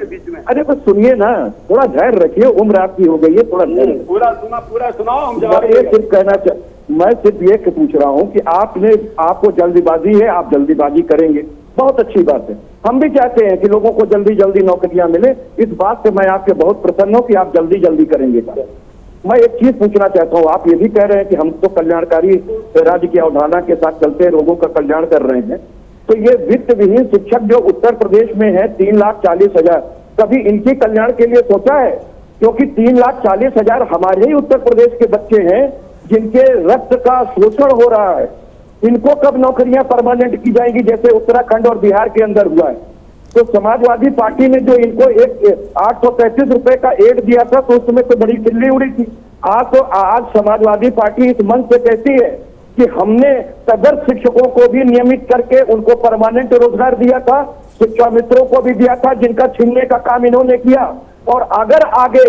बीच में। अरे तो सुनिए ना, थोड़ा धैर्य रखिए, उम्र आपकी हो गई है, थोड़ा धैर्य। पूरा सुनाओ, हम जवाब सिर्फ कहना मैं सिर्फ ये पूछ रहा हूँ कि आपको जल्दीबाजी है, आप जल्दीबाजी करेंगे, बहुत अच्छी बात है। हम भी चाहते हैं कि लोगों को जल्दी नौकरियां मिले। इस बात से मैं आपके बहुत प्रसन्न हूँ कि आप जल्दी करेंगे। मैं एक चीज पूछना चाहता हूँ, आप ये भी कह रहे हैं कि हम तो कल्याणकारी राज्य की अवधारणा के साथ चलते लोगों का कल्याण कर रहे हैं, तो ये वित्त विहीन शिक्षक जो उत्तर प्रदेश में है 3,40,000, कभी इनके कल्याण के लिए सोचा है? क्योंकि 3,40,000 हमारे ही उत्तर प्रदेश के बच्चे हैं जिनके रक्त का शोषण हो रहा है। इनको कब नौकरियां परमानेंट की जाएंगी, जैसे उत्तराखंड और बिहार के अंदर हुआ है? तो समाजवादी पार्टी ने जो इनको 833 रुपए का एड दिया था, तो उसमें तो बड़ी चिल्ली उड़ी थी। आज समाजवादी पार्टी इस मंच से कहती है कि हमने सदर शिक्षकों को भी नियमित करके उनको परमानेंट रोजगार दिया था, शिक्षा मित्रों को भी दिया था, जिनका छीनने का काम इन्होंने किया। और अगर आगे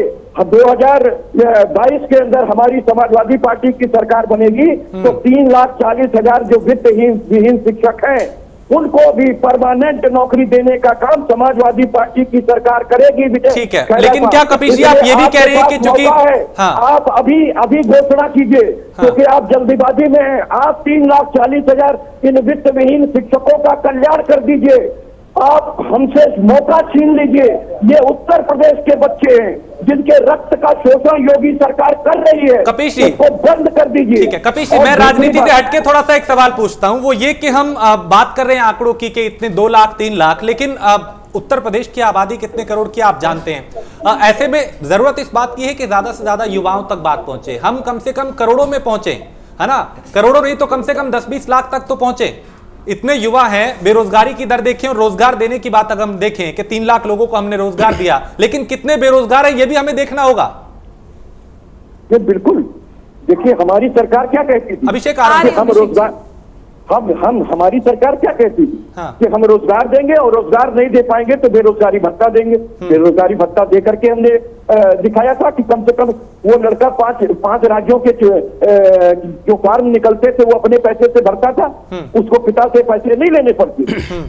2022 के अंदर हमारी समाजवादी पार्टी की सरकार बनेगी तो 3,40,000 जो वित्तहीन शिक्षक हैं उनको भी परमानेंट नौकरी देने का काम समाजवादी पार्टी की सरकार करेगी। ठीक है, लेकिन क्या कपीश जी आप ये भी कह रहे हैं कि चूंकि आप अभी घोषणा कीजिए क्योंकि आप जल्दीबाजी में हैं। आप 3,40,000 इन वित्त विहीन शिक्षकों का कल्याण कर दीजिए। आप हमसे मौका छीन लीजिए। ये उत्तर प्रदेश के बच्चे हैं जिनके रक्त का शोषण योगी सरकार कर रही है। कपीश जी इसको बंद कर दीजिए। ठीक है कपीश जी, मैं राजनीति से हटके थोड़ा सा एक सवाल पूछता हूं, वो ये कि हम बात कर रहे हैं आंकड़ों की कि इतने 2 लाख 3 लाख, लेकिन उत्तर प्रदेश की आबादी कितने करोड़ की आप जानते हैं। ऐसे में जरूरत इस बात की है कि ज्यादा से ज्यादा युवाओं तक बात पहुंचे, हम कम से कम करोड़ों में पहुंचे, है ना, करोड़ों नहीं तो कम से कम 10-20 लाख तक तो पहुंचे। इतने युवा हैं, बेरोजगारी की दर देखें और रोजगार देने की बात अगर हम देखें कि 3 लाख लोगों को हमने रोजगार दिया, लेकिन कितने बेरोजगार है ये भी हमें देखना होगा। ये बिल्कुल देखिए हमारी सरकार क्या कहती थी अभिषेक हम रोजगार हम हमारी सरकार क्या कहती थी हाँ। कि हम रोजगार देंगे और रोजगार नहीं दे पाएंगे तो बेरोजगारी भत्ता देंगे। बेरोजगारी भत्ता दे करके हमने दिखाया था कि कम से कम वो लड़का 5 राज्यों के जो फॉर्म निकलते थे वो अपने पैसे से भरता था, उसको पिता से पैसे नहीं लेने पड़ते।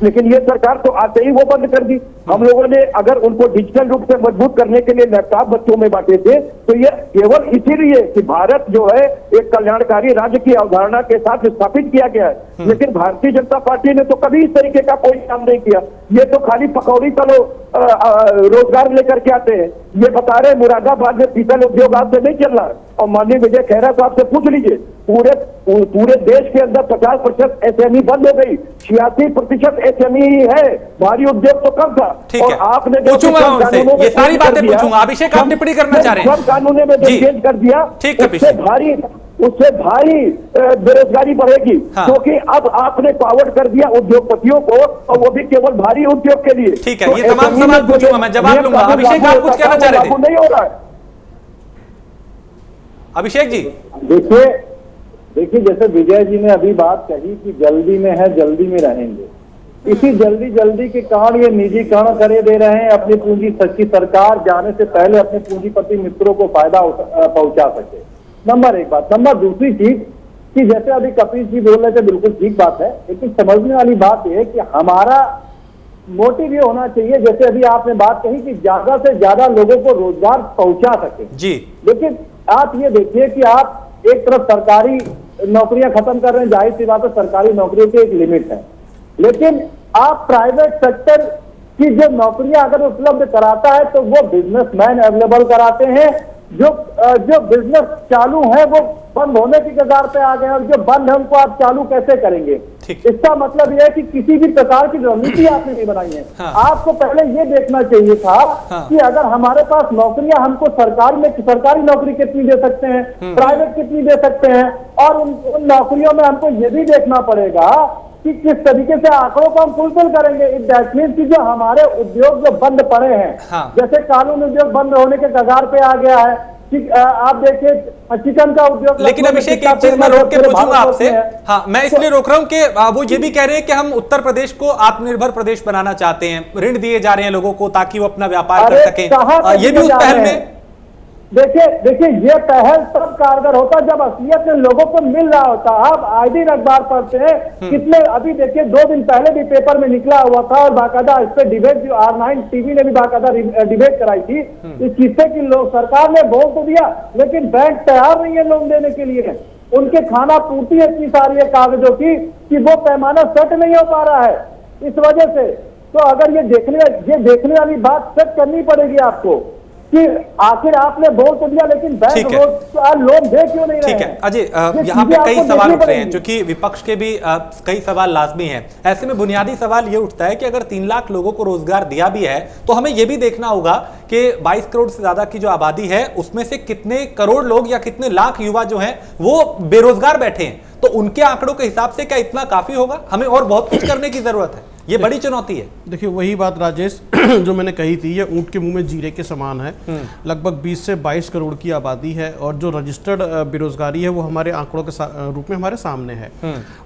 लेकिन ये सरकार तो आते ही वो बंद कर दी। हम लोगों ने अगर उनको डिजिटल रूप से मजबूत करने के लिए लैपटॉप बच्चों में बांटे थे तो ये केवल इसीलिए कि भारत जो है एक कल्याणकारी राज्य की अवधारणा के साथ स्थापित किया गया है। लेकिन भारतीय जनता पार्टी ने तो कभी इस तरीके का कोई काम नहीं किया। ये तो खाली पकौड़ी तलो रोजगार लेकर के आते हैं। ये बता रहे मुरादाबाद में पीतल उद्योग आज से नहीं चल रहा। और माननीय विजय खैरा साहब से पूछ लीजिए, पूरे देश के अंदर 50% SME बंद हो गई, 86% SME ही है, भारी उद्योग तो कम था। और आपने ये सारी बातें पूछूंगा। अभिषेक आप टिप्पणी करना चाह रहे हैं? कानूनों में चेंज कर दिया, उससे भारी बेरोजगारी बढ़ेगी क्योंकि अब आपने पावर कर दिया उद्योगपतियों को और वो भी केवल भारी उद्योग के लिए। ठीक है, ये तमाम सवाल पूछूंगा मैं, जवाब लूंगा। अभिषेक आप कुछ कहना चाह रहे थे? नहीं हो रहा है अभिषेक जी। देखिए जैसे विजय जी ने अभी बात कही कि जल्दी में है जल्दी में रहेंगे, इसी जल्दी के कारण ये निजीकरण करे दे रहे हैं अपनी पूंजी की सरकार जाने से पहले अपने पूंजीपति मित्रों को फायदा पहुंचा सके। नंबर 1 बात। नंबर दूसरी चीज कि जैसे अभी कपिल जी बोल रहे थे, बिल्कुल ठीक बात है, लेकिन समझने वाली बात यह है कि हमारा मोटिव ये होना चाहिए, जैसे अभी आपने बात कही कि ज्यादा से ज्यादा लोगों को रोजगार पहुंचा सके जी। लेकिन आप ये देखिए कि आप एक तरफ सरकारी नौकरियां खत्म कर रहे हैं, जाहिर सी बात है सरकारी नौकरियों की एक लिमिट है, लेकिन आप प्राइवेट सेक्टर की जो नौकरियां अगर उपलब्ध कराता है तो वो बिजनेसमैन अवेलेबल कराते हैं। जो बिजनेस चालू है वो बंद होने की कगार पे आ गए और जो बंद है उनको आप चालू कैसे करेंगे? इसका मतलब यह है कि किसी भी प्रकार की रणनीति आपने नहीं बनाई है। हाँ। आपको पहले ये देखना चाहिए था हाँ। कि अगर हमारे पास नौकरियां, हमको सरकारी नौकरी कितनी दे सकते हैं, प्राइवेट कितनी दे सकते हैं, और उन नौकरियों में हमको ये भी देखना पड़ेगा कि किस तरीके से आंकड़ों को हम फुलफिल करेंगे। दैट मीन्स कि जो हमारे उद्योग जो बंद पड़े हैं हाँ। जैसे कानून उद्योग बंद होने के कगार पे आ गया है, आप देखिए चिकन का उद्योग। लेकिन अभिषेक एक चीज मैं रोक के पूछूंगा आपसे, हाँ मैं इसलिए रोक रहा हूं कि वो ये भी कह रहे हैं कि हम उत्तर प्रदेश को आत्मनिर्भर प्रदेश बनाना चाहते हैं, ऋण दिए जा रहे हैं लोगों को ताकि वो अपना व्यापार कर सकें। ये भी उस पहल में देखिए ये पहल तब कारगर होता जब असलियत में लोगों को मिल रहा होता। आप आए दिन अखबार पढ़ते हैं कितने, अभी देखिए 2 दिन पहले भी पेपर में निकला हुआ था और बाकायदा इस पे डिबेट, जो R9 टीवी ने भी बाकायदा डिबेट कराई थी इस किस्से की। सरकार ने बोल तो दिया लेकिन बैंक तैयार नहीं है लोन देने के लिए। उनके खाना पूर्ति इतनी सारी है कागजों की कि वो पैमाना सेट नहीं हो पा रहा है इस वजह से। तो अगर ये देखने वाली बात सेट करनी पड़ेगी आपको कि आखिर आपने बोल तो दिया लेकिन बैंक लोन दे क्यों नहीं रहे? ठीक है अजय, यहाँ पे कई सवाल उठ रहे हैं क्योंकि विपक्ष के भी कई सवाल लाजमी हैं। ऐसे में बुनियादी सवाल ये उठता है कि अगर 3 लाख लोगों को रोजगार दिया भी है तो हमें ये भी देखना होगा कि 22 करोड़ से ज्यादा की जो आबादी है उसमें से कितने करोड़ लोग या कितने लाख युवा जो हैं वो बेरोजगार बैठे हैं। तो उनके आंकड़ों के हिसाब से क्या इतना काफी होगा? हमें और बहुत कुछ करने की जरूरत है। ये बड़ी चुनौती है। देखिए वही बात राजेश जो मैंने कही थी, ये ऊंट के मुंह में जीरे के समान है। लगभग 20 से 22 करोड़ की आबादी है और जो रजिस्टर्ड बेरोजगारी है वो हमारे आंकड़ों के रूप में हमारे सामने है।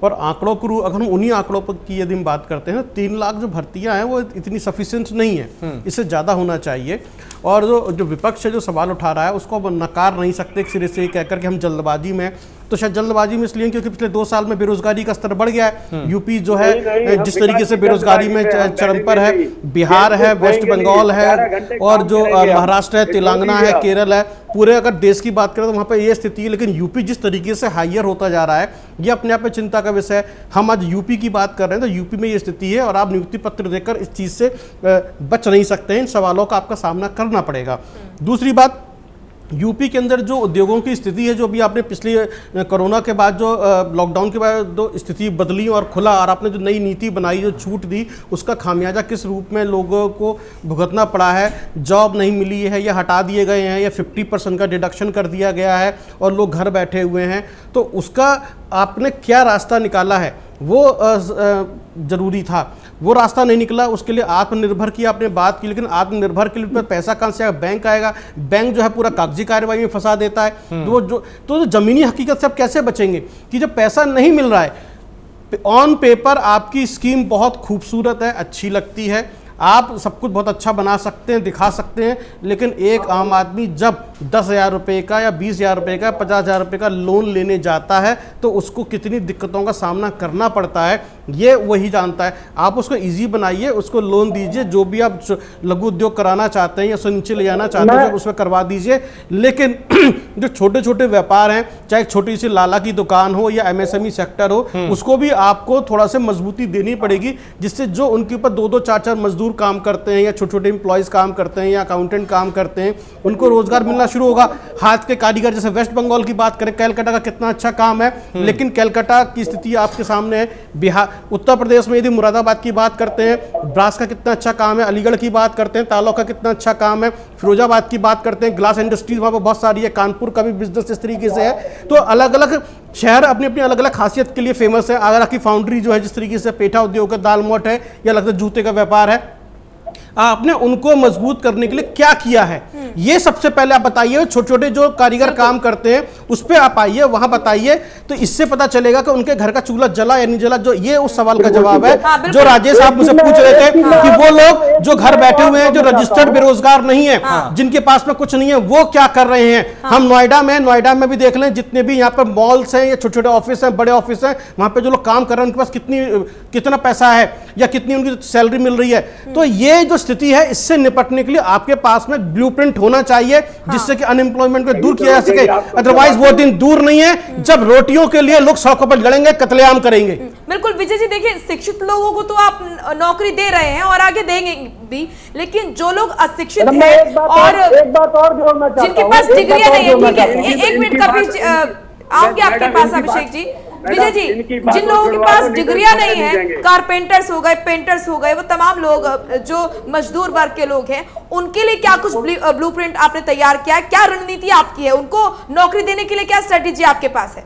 और आंकड़ों को अगर हम उन्हीं आंकड़ों की यदि हम बात करते हैं, 3 लाख जो भर्तियां हैं वो इतनी सफिशिएंट नहीं है, इससे ज़्यादा होना चाहिए। और जो विपक्ष है जो सवाल उठा रहा है उसको अब नकार नहीं सकते सिरे से कहकर कि हम जल्दबाजी में, तो शायद जल्दबाजी में इसलिए क्योंकि पिछले 2 साल में बेरोजगारी का स्तर बढ़ गया है। यूपी जो है जिस तरीके से बेरोजगारी में चरम पर है, बिहार है, वेस्ट बंगाल है और जो महाराष्ट्र है, तेलंगाना है, केरल है, पूरे अगर देश की बात करें तो वहाँ पे ये स्थिति है। लेकिन यूपी जिस तरीके से हाइयर होता जा रहा है ये अपने आप में चिंता का विषय है। हम आज यूपी की बात कर रहे हैं तो यूपी में ये स्थिति है और आप नियुक्ति पत्र देकर इस चीज़ से बच नहीं सकते हैं। इन सवालों का आपका सामना करना पड़ेगा। दूसरी बात, यूपी के अंदर जो उद्योगों की स्थिति है, जो भी आपने पिछले कोरोना के बाद जो लॉकडाउन के बाद जो स्थिति बदली और खुला और आपने जो नई नीति बनाई, जो छूट दी, उसका खामियाजा किस रूप में लोगों को भुगतना पड़ा है। जॉब नहीं मिली है या हटा दिए गए हैं या 50% का डिडक्शन कर दिया गया है और लोग घर बैठे हुए हैं, तो उसका आपने क्या रास्ता निकाला है वो ज़रूरी था। वो रास्ता नहीं निकला। उसके लिए आत्मनिर्भर की आपने बात की, लेकिन आत्मनिर्भर के लिए पैसा कहाँ से आएगा? बैंक आएगा। बैंक जो है पूरा कागजी कार्रवाई में फंसा देता है। तो ज़मीनी हकीकत से आप कैसे बचेंगे कि जब पैसा नहीं मिल रहा है? ऑन पेपर आपकी स्कीम बहुत खूबसूरत है, अच्छी लगती है, आप सब कुछ बहुत अच्छा बना सकते हैं, दिखा सकते हैं, लेकिन एक आम आदमी जब 10,000 रुपये का या 20,000 रुपये का 50,000 रुपये का लोन लेने जाता है तो उसको कितनी दिक्कतों का सामना करना पड़ता है ये वही जानता है। आप उसको इजी बनाइए, उसको लोन दीजिए, जो भी आप लघु उद्योग कराना चाहते हैं या उससे नीचे ले जाना चाहते हैं उसमें करवा दीजिए। लेकिन जो छोटे छोटे व्यापार हैं, चाहे छोटी सी लाला की दुकान हो या MSME सेक्टर हो, उसको भी आपको थोड़ा सा मजबूती देनी पड़ेगी, जिससे जो उनके ऊपर 2-2 4-4 मजदूर काम करते हैं या छोटे छोटे एम्प्लॉयज़ काम करते हैं या अकाउंटेंट काम करते हैं, उनको रोजगार मिलना शुरू होगा। हाथ के कारीगर, जैसे वेस्ट बंगाल की बात करें, कैलकाटा का कितना अच्छा काम है, लेकिन कैलकाटा की स्थिति आपके सामने है। बिहार, उत्तर प्रदेश में यदि मुरादाबाद की बात करते हैं, ब्रास का कितना अच्छा काम है, अलीगढ़ की बात करते हैं, तालों का कितना अच्छा काम है, फिरोजाबाद की बात करते हैं, ग्लास इंडस्ट्रीज वहाँ पर बहुत सारी है, कानपुर का भी बिजनेस इस तरीके से है। तो अलग अलग शहर अपनी अपनी अलग अलग खासियत के लिए फेमस है। आगरा की फाउंड्री जो है, जिस तरीके से पेठा उद्योग है, दाल मोट है, या लगता है जूते का व्यापार है, आपने उनको मजबूत करने के लिए क्या किया है ये सबसे पहले आप बताइए। छोटे छोटे जो कारीगर काम करते हैं उस पर आप आइए, वहां बताइए, तो इससे पता चलेगा कि उनके घर का चूल्हा जला या नहीं जला। जो ये उस सवाल का जवाब है जो राजेश साहब मुझे पूछ रहे थे कि वो लोग जो घर बैठे हुए हैं, जो रजिस्टर्ड बेरोजगार नहीं है, जिनके पास में कुछ नहीं है, वो क्या कर रहे हैं। हम नोएडा में भी देख लें, जितने भी यहाँ पर मॉल्स हैं या छोटे छोटे ऑफिस हैं, बड़े ऑफिस हैं, वहां पर जो लोग काम कर रहे हैं उनके पास कितना पैसा है या कितनी उनकी सैलरी मिल रही है। तो ये जो स्थिति है, इससे निपटने के लिए आपके पास में ब्लूप्रिंट होना चाहिए, जिससे कि अनएम्प्लॉयमेंट को दूर किया जा सके। अदरवाइज वो दिन दूर नहीं है जब रोटियों के लिए लोग सड़कों पर लड़ेंगे, कत्लेआम करेंगे। बिल्कुल विजय जी, देखिए शिक्षित लोगों को तो आप नौकरी दे रहे हैं और आगे देंगे भी, लेकिन जो लोग अशिक्षित हैं और एक बात और जोड़ना चाहता हूं, जिनके पास डिग्रियां नहीं है, ठीक है, 1 मिनट का भी आऊंगी आपके पास अभिषेक जी। विजय जी, जिन लोगों के पास डिग्रियां नहीं है, कारपेंटर्स हो गए, पेंटर्स हो गए, वो तमाम लोग जो मजदूर वर्ग के लोग हैं, उनके लिए क्या कुछ ब्लूप्रिंट आपने तैयार किया है? क्या रणनीति आपकी है? उनको नौकरी देने के लिए क्या स्ट्रेटेजी आपके पास है?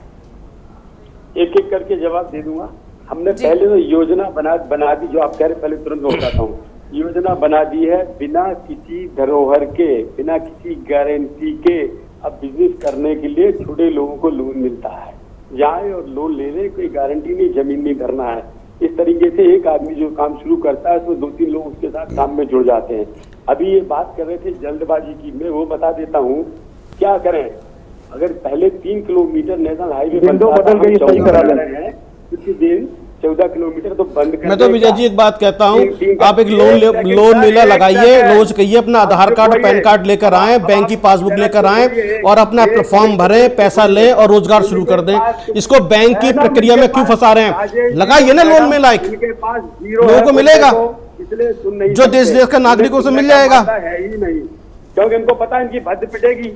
एक एक करके जवाब दे दूंगा। हमने पहले तो योजना बना दी, जो आप कह रहे, पहले तुरंत मैं बताता हूँ। योजना बना दी है, बिना किसी धरोहर के, बिना किसी गारंटी के अब बिजनेस करने के लिए छोटे लोगों को लोन मिलता है। जाए और लोन ले ले, कोई गारंटी नहीं, जमीन नहीं भरना है। इस तरीके से एक आदमी जो काम शुरू करता है तो 2-3 लोग उसके साथ काम में जुड़ जाते हैं। अभी ये बात कर रहे थे जल्दबाजी की, मैं वो बता देता हूँ क्या करें। अगर पहले 3 किलोमीटर नेशनल हाईवे बदल गई, सही करा रहे हैं, किसी दिन 14 किलोमीटर तो बंद कर। मैं तो विजय जी एक बात कहता हूँ, आप एक लोन मेला लगाइए, रोज कहिए अपना आधार कार्ड, पैन कार्ड लेकर आए, बैंक की पासबुक लेकर आए और अपना फॉर्म भरें, पैसा लें और रोजगार शुरू कर दें। इसको बैंक की प्रक्रिया में क्यों फंसा रहे हैं? लगाइए ना लोन मेला, लोगों को मिलेगा, जो देश का नागरिकों से मिल जाएगा। है ही नहीं, क्योंकि इनको पता है इनकी भद्द पिटेगी।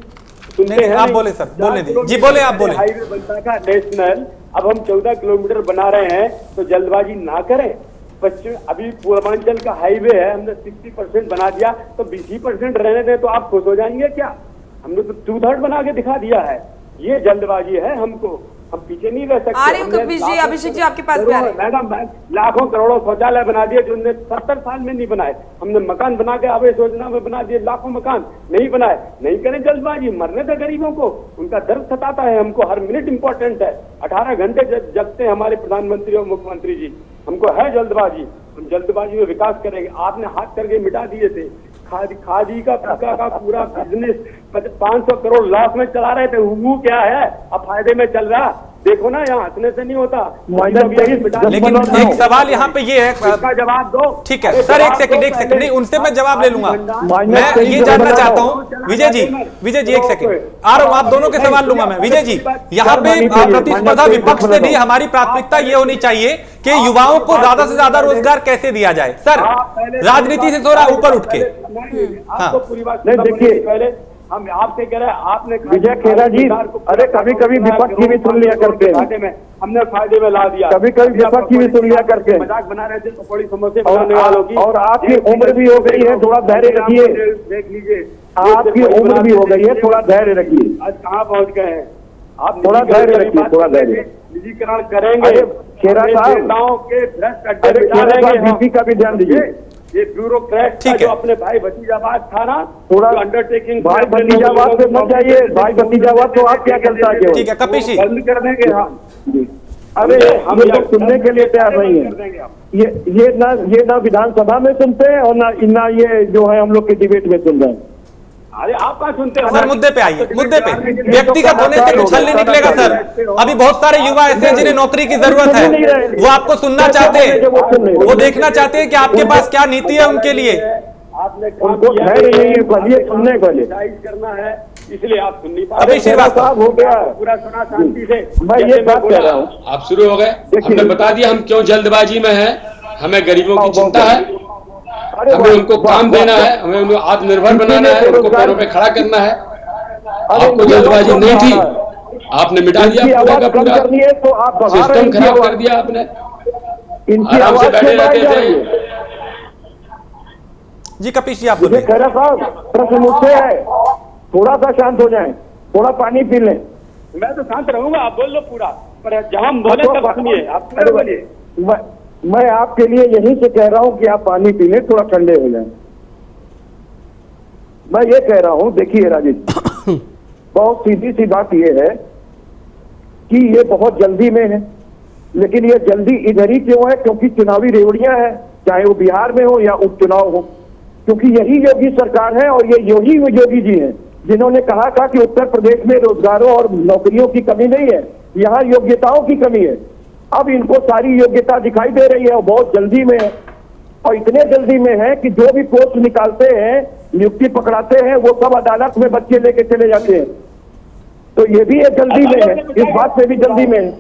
आप बोले सर, बोलने दीजिए जी, बोले आप बोले। हाईवे बनता था नेशनल, अब हम 14 किलोमीटर बना रहे हैं, तो जल्दबाजी ना करें। पश्चिम अभी पूर्वांचल का हाईवे है, हमने 60% बना दिया, तो 20% रहने दें तो आप खुश हो जाएंगे क्या? हमने तो 2/3 बना के दिखा दिया है। ये जल्दबाजी है हमको। हम पीछे नहीं रह सकते। आ रही हूँ कपिश जी, अभिषेक जी आपके पास भी आ रहे हैं। मैडम लाखों करोड़ों शौचालय बना दिए जो 70 साल में नहीं बनाए। हमने मकान बना के आवास योजना में बना दिए लाखों मकान, नहीं बनाए। नहीं करें जल्दबाजी, मरने दे गरीबों को, उनका दर्द सताता है हमको, हर मिनट इंपॉर्टेंट है। 18 घंटे जगते हैं हमारे प्रधानमंत्री और मुख्यमंत्री जी, हमको है जल्दबाजी, हम जल्दबाजी में विकास करेंगे। आपने हाथ करके मिटा दिए थे खादी का पूरा बिजनेस 500 करोड़ लॉस में चला रहे थे, वो क्या है अब फायदे में चल रहा। देखो ना, यहाँ हंसने से नहीं होता। लेकिन एक सवाल यहाँ पे ये है, इसका जवाब दो। ठीक है सर, एक सेकंड नहीं, उनसे मैं जवाब ले लूंगा। मैं ये जानना चाहता हूँ विजय जी एक सेकंड आ रहा हूँ, आप दोनों के सवाल लूंगा मैं। विजय जी, यहाँ पे प्रतिस्पर्धा विपक्ष से भी हमारी प्राथमिकता ये होनी चाहिए कि युवाओं को ज्यादा से ज्यादा रोजगार कैसे दिया जाए। सर, राजनीति से थोड़ा ऊपर उठ के आपको पूरी बात नहीं, देखिए पहले हम आपसे कह रहे हैं, आपने विजय खेरा जी, अरे कभी कभी विपक्ष की भी सुन लिया करते हैं, हमने फायदे में ला दिया। कभी कभी विपक्ष की भी सुन लिया करके मजाक बना रहे थे पकौड़ी समोसे बनाने वालों की। और आपकी उम्र भी हो गई है, थोड़ा धैर्य रखिए। देख लीजिए, आपकी उम्र भी हो गई है, थोड़ा धैर्य रखिए। आज कहाँ पहुँच गए हैं आप? थोड़ा धैर्य रखिए, थोड़ा धैर्य। निजीकरण करेंगे, खेरा साहब, के भ्रष्ट अरे खेरा साहब बीपी का भी ध्यान दीजिए। ये ब्यूरोक्रेट ठीक जो है, अपने भाई भतीजावाद था ना, थोड़ा अंडरटेकिंग भाई भतीजावाद पे मत जाइए। भाई भतीजावाद तो आप क्या करता है? ठीक है कपिश जी, बंद कर देंगे हम। अरे हम लोग सुनने के लिए तैयार नहीं है। ये ना विधानसभा में सुनते हैं और ना ये जो है हम लोग के डिबेट में सुन रहे हैं। अरे आप कहाँ सुनते हैं? सर मुद्दे पे आइए, मुद्दे पे। व्यक्तिगत होने से कुछ हल नहीं निकलेगा सर। अभी बहुत सारे युवा ऐसे हैं जिन्हें नौकरी की जरूरत है, वो आपको सुनना चाहते हैं, वो देखना चाहते हैं कि आपके पास क्या नीति है उनके लिए। आपने उनको धैर्य नहीं है, पढ़िए सुनने के लिए करना है, इसलिए आप सुन नहीं पा अभी श्रीवास्तव हो गया, पूरा सुना शांति से। मैं ये बात कह रहा हूँ। आप शुरू हो गए, हमने बता दिया हम क्यों जल्दबाजी में हैं। हमें गरीबों की चिंता है, हमें उनको काम देना है, हमें उनको आत्मनिर्भर बनाना है, उनको पैरों पे खड़ा करना है। आपको जल्दबाजी नहीं थी, आपने मिटा दिया पूरा का पूरा सिस्टम, खराब कर दिया आपने। आराम से बैठे रहते थे। जी कपिश जी, आप बोलिए। खेरा साहब, प्रश्न मुझसे है, थोड़ा सा शांत हो जाएं, थोड़ा पानी पी लें। मैं तो शांत रहूंगा, आप बोल लो पूरा, पर जब हम बोले तब सुनिए, आप पूरा बोलिए। मैं आपके लिए यहीं से कह रहा हूं कि आप पानी पी लें, थोड़ा ठंडे हो जाएं। मैं ये कह रहा हूं, देखिए राजेश, बहुत सीधी सी बात ये है कि ये बहुत जल्दी में है, लेकिन ये जल्दी इधर ही क्यों है? क्योंकि चुनावी रेवड़ियां हैं, चाहे वो बिहार में हो या उपचुनाव हो। क्योंकि यही योगी सरकार है और ये योगी जी हैं जिन्होंने कहा था कि उत्तर प्रदेश में रोजगारों और नौकरियों की कमी नहीं है, यहाँ योग्यताओं की कमी है। अब इनको सारी योग्यता दिखाई दे रही है और बहुत जल्दी में है, और इतने जल्दी में है कि जो भी पोस्ट निकालते हैं, नियुक्ति पकड़ाते हैं, वो सब अदालत में बच्चे लेके चले जाते हैं। तो ये भी एक जल्दी में है, इस बात से भी जल्दी में है।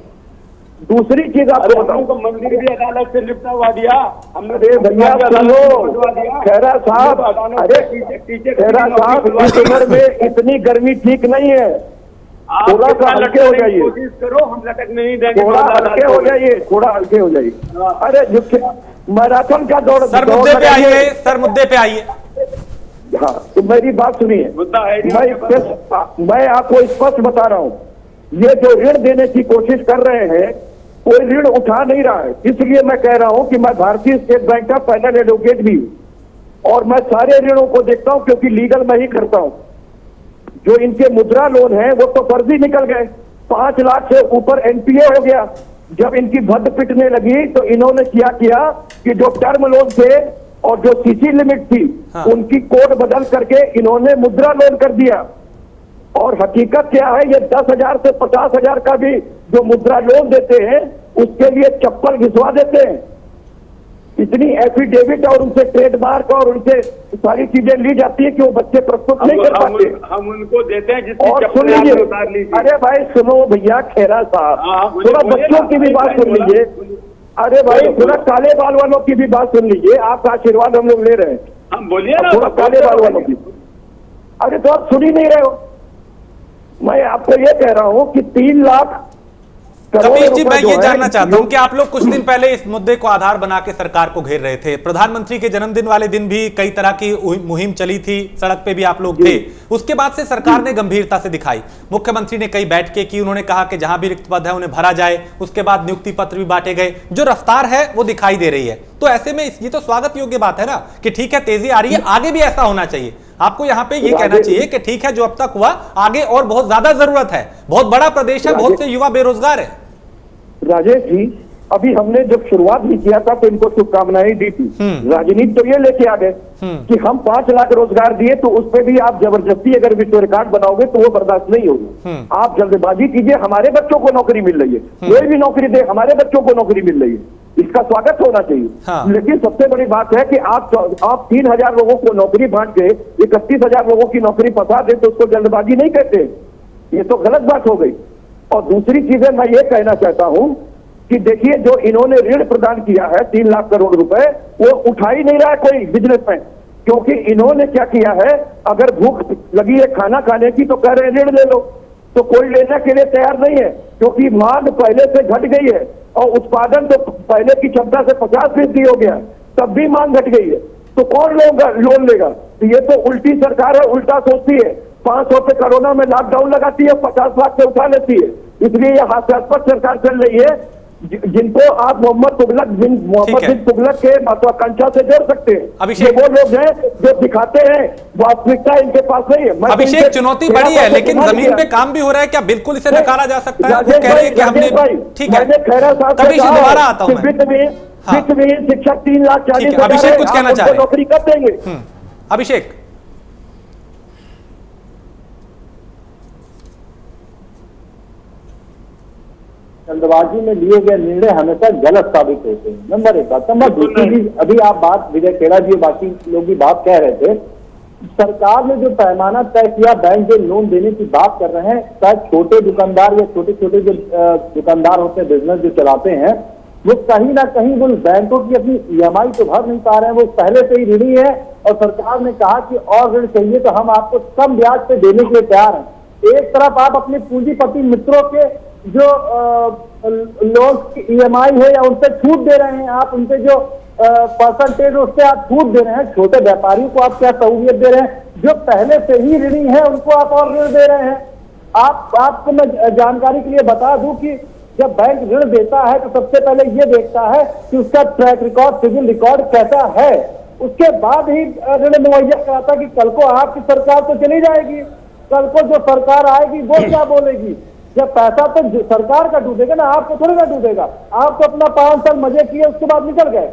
दूसरी चीज आपको बताऊं, मंदिर भी अदालत से निपटवा दिया हमने। अरे भैया सुनो खैरा साहब, अरे खैरा साहब, इस उम्र में इतनी गर्मी ठीक नहीं है, थोड़ा सा हल्के हो जाइए। कोशिश करो, हम लटक नहीं देंगे। थोड़ा हल्के हो जाइए, थोड़ा हल्के हो जाइए। अरे मैराथन का दौड़, सर मुद्दे पे आइए, सर मुद्दे पे आइए। हाँ, तो मेरी बात सुनिए, मैं आपको स्पष्ट बता रहा हूँ, ये जो ऋण देने की कोशिश कर रहे हैं, कोई ऋण उठा नहीं रहा है। इसलिए मैं कह रहा हूं कि मैं भारतीय स्टेट बैंक का पैनल एडवोकेट भी हूं और मैं सारे ऋणों को देखता हूं, क्योंकि लीगल मैं ही करता हूं। जो इनके मुद्रा लोन है वो तो फर्जी निकल गए, 5 लाख से ऊपर एनपीए हो गया। जब इनकी भद्द पिटने लगी तो इन्होंने क्या किया कि जो टर्म लोन थे और जो सीसी लिमिट थी, हाँ। उनकी कोड बदल करके इन्होंने मुद्रा लोन कर दिया। और हकीकत क्या है, ये 10,000 से 50,000 का भी जो मुद्रा लोन देते हैं उसके लिए चप्पल घिसवा देते हैं। इतनी एफिडेविट और उनसे ट्रेडमार्क और उनसे सारी चीजें ली जाती है कि वो बच्चे प्रस्तुत नहीं कर पाते। हम उनको देते हैं जिसकी और सुन लीजिए, अरे भाई सुनो भैया खेरा साहब, थोड़ा बच्चों की भी बात सुन लीजिए। अरे भाई थोड़ा काले बाल वालों की भी बात सुन लीजिए, आपका आशीर्वाद हम लोग ले रहे हैं। हम बोलिए ना, थोड़ा काले बाल वालों की। अरे तो आप सुन ही नहीं रहे हो। मैं आपको ये कह रहा हूं कि 3 लाख कपीश जी, मैं ये जानना चाहता हूं कि आप लोग कुछ दिन पहले इस मुद्दे को आधार बना के सरकार को घेर रहे थे। प्रधानमंत्री के जन्मदिन वाले दिन भी कई तरह की मुहिम चली थी, सड़क पे भी आप लोग थे। उसके बाद से सरकार ने गंभीरता से दिखाई, मुख्यमंत्री ने कई बैठकें की, उन्होंने कहा कि जहां भी रिक्त पद है उन्हें भरा जाए। उसके बाद नियुक्ति पत्र भी बांटे गए, जो रफ्तार है वो दिखाई दे रही है। तो ऐसे में ये तो स्वागत योग्य बात है ना कि ठीक है, तेजी आ रही है, आगे भी ऐसा होना चाहिए। आपको यहाँ पे ये कहना चाहिए कि ठीक है, जो अब तक हुआ, आगे और बहुत ज्यादा जरूरत है। बहुत बड़ा प्रदेश है, बहुत से युवा बेरोजगार है। राजेश जी, अभी हमने जब शुरुआत भी किया था तो इनको शुभकामनाएं दी थी। राजनीति तो ये लेके आ गए कि हम 5 लाख रोजगार दिए, तो उस पर भी आप जबरदस्ती अगर विश्व रिकॉर्ड बनाओगे तो वो बर्दाश्त नहीं होगी। आप जल्दबाजी कीजिए, हमारे बच्चों को नौकरी मिल रही है, कोई भी नौकरी दे, हमारे बच्चों को नौकरी मिल रही है, इसका स्वागत होना चाहिए। हाँ। लेकिन सबसे बड़ी बात है कि आप 3000 लोगों को नौकरी बांट के 31,000 लोगों की नौकरी फंसा दे तो उसको जल्दबाजी नहीं कहते, ये तो गलत बात हो गई। और दूसरी चीजें मैं ये कहना चाहता हूं कि देखिए, जो इन्होंने ऋण प्रदान किया है 3 लाख करोड़ रुपए, वो उठा ही नहीं रहा है कोई बिजनेसमैन, क्योंकि इन्होंने क्या किया है, अगर भूख लगी है खाना खाने की तो कह रहे हैं ऋण ले लो, तो कोई लेने के लिए तैयार नहीं है, क्योंकि मांग पहले से घट गई है और उत्पादन तो पहले की क्षमता से 50% हो गया, तब भी मांग घट गई है, तो कौन लोन लेगा? तो ये तो उल्टी सरकार है, उल्टा सोचती है। 500 पे कोरोना में लॉकडाउन लगाती है, 50 लाख से उठा लेती है। इसलिए ये हास्यास्पद सरकार चल रही है, जिनको आप मोहम्मद बिन तुगलक के महत्वाकांक्षा से जोड़ सकते हैं। अभिषेक, ये वो लोग हैं जो दिखाते हैं, वास्तविकता इनके पास नहीं है। अभिषेक, चुनौती बड़ी है, लेकिन जमीन पे काम भी हो रहा है, क्या बिल्कुल इसे नकारा जा सकता है? वो कह रहे हैं कि हमने, ठीक है, कभी दोबारा आता हूं वित्त में शिक्षक 3,40,000 अभिषेक कुछ कहना चाह रहे हैं, नौकरी कर देंगे। अभिषेक, जल्दबाजी में लिए गए निर्णय हमेशा गलत साबित होते हैं, नंबर 1 बात। नंबर 2, अभी आप बात विजय खेड़ा जी बाकी लोग भी बात कह रहे थे, सरकार ने जो पैमाना तय किया, बैंक जो लोन देने की बात कर रहे हैं, शायद छोटे दुकानदार या छोटे छोटे जो दुकानदार होते हैं, बिजनेस जो चलाते हैं, वो कहीं ना कहीं वो बैंकों की अपनी EMI तो भर नहीं पा रहे हैं, वो पहले से ही ऋणी है, और सरकार ने कहा कि और ऋण चाहिए तो हम आपको कम ब्याज पे देने के लिए तैयार हैं। एक तरफ आप अपने पूंजीपति मित्रों के जो लोन की EMI है या उनसे छूट दे रहे हैं, आप उनसे जो परसेंटेज उससे आप छूट दे रहे हैं, छोटे व्यापारियों को आप क्या सहूलियत दे रहे हैं, जो पहले से ही ऋणी है उनको आप और ऋण दे रहे हैं। आपको मैं जानकारी के लिए बता दूं कि जब बैंक ऋण देता है तो सबसे पहले ये देखता है कि उसका ट्रैक रिकॉर्ड, सिविल रिकॉर्ड कैसा है, उसके बाद ही ऋण मुहैया कराता कि कल को आपकी सरकार तो चली जाएगी, कल को जो सरकार आएगी वो क्या बोलेगी। जब पैसा तो सरकार का डूबेगा ना, आपको थोड़ी ना डूबेगा। आप तो अपना 5 साल मजे किए, उसके बाद निकल गए,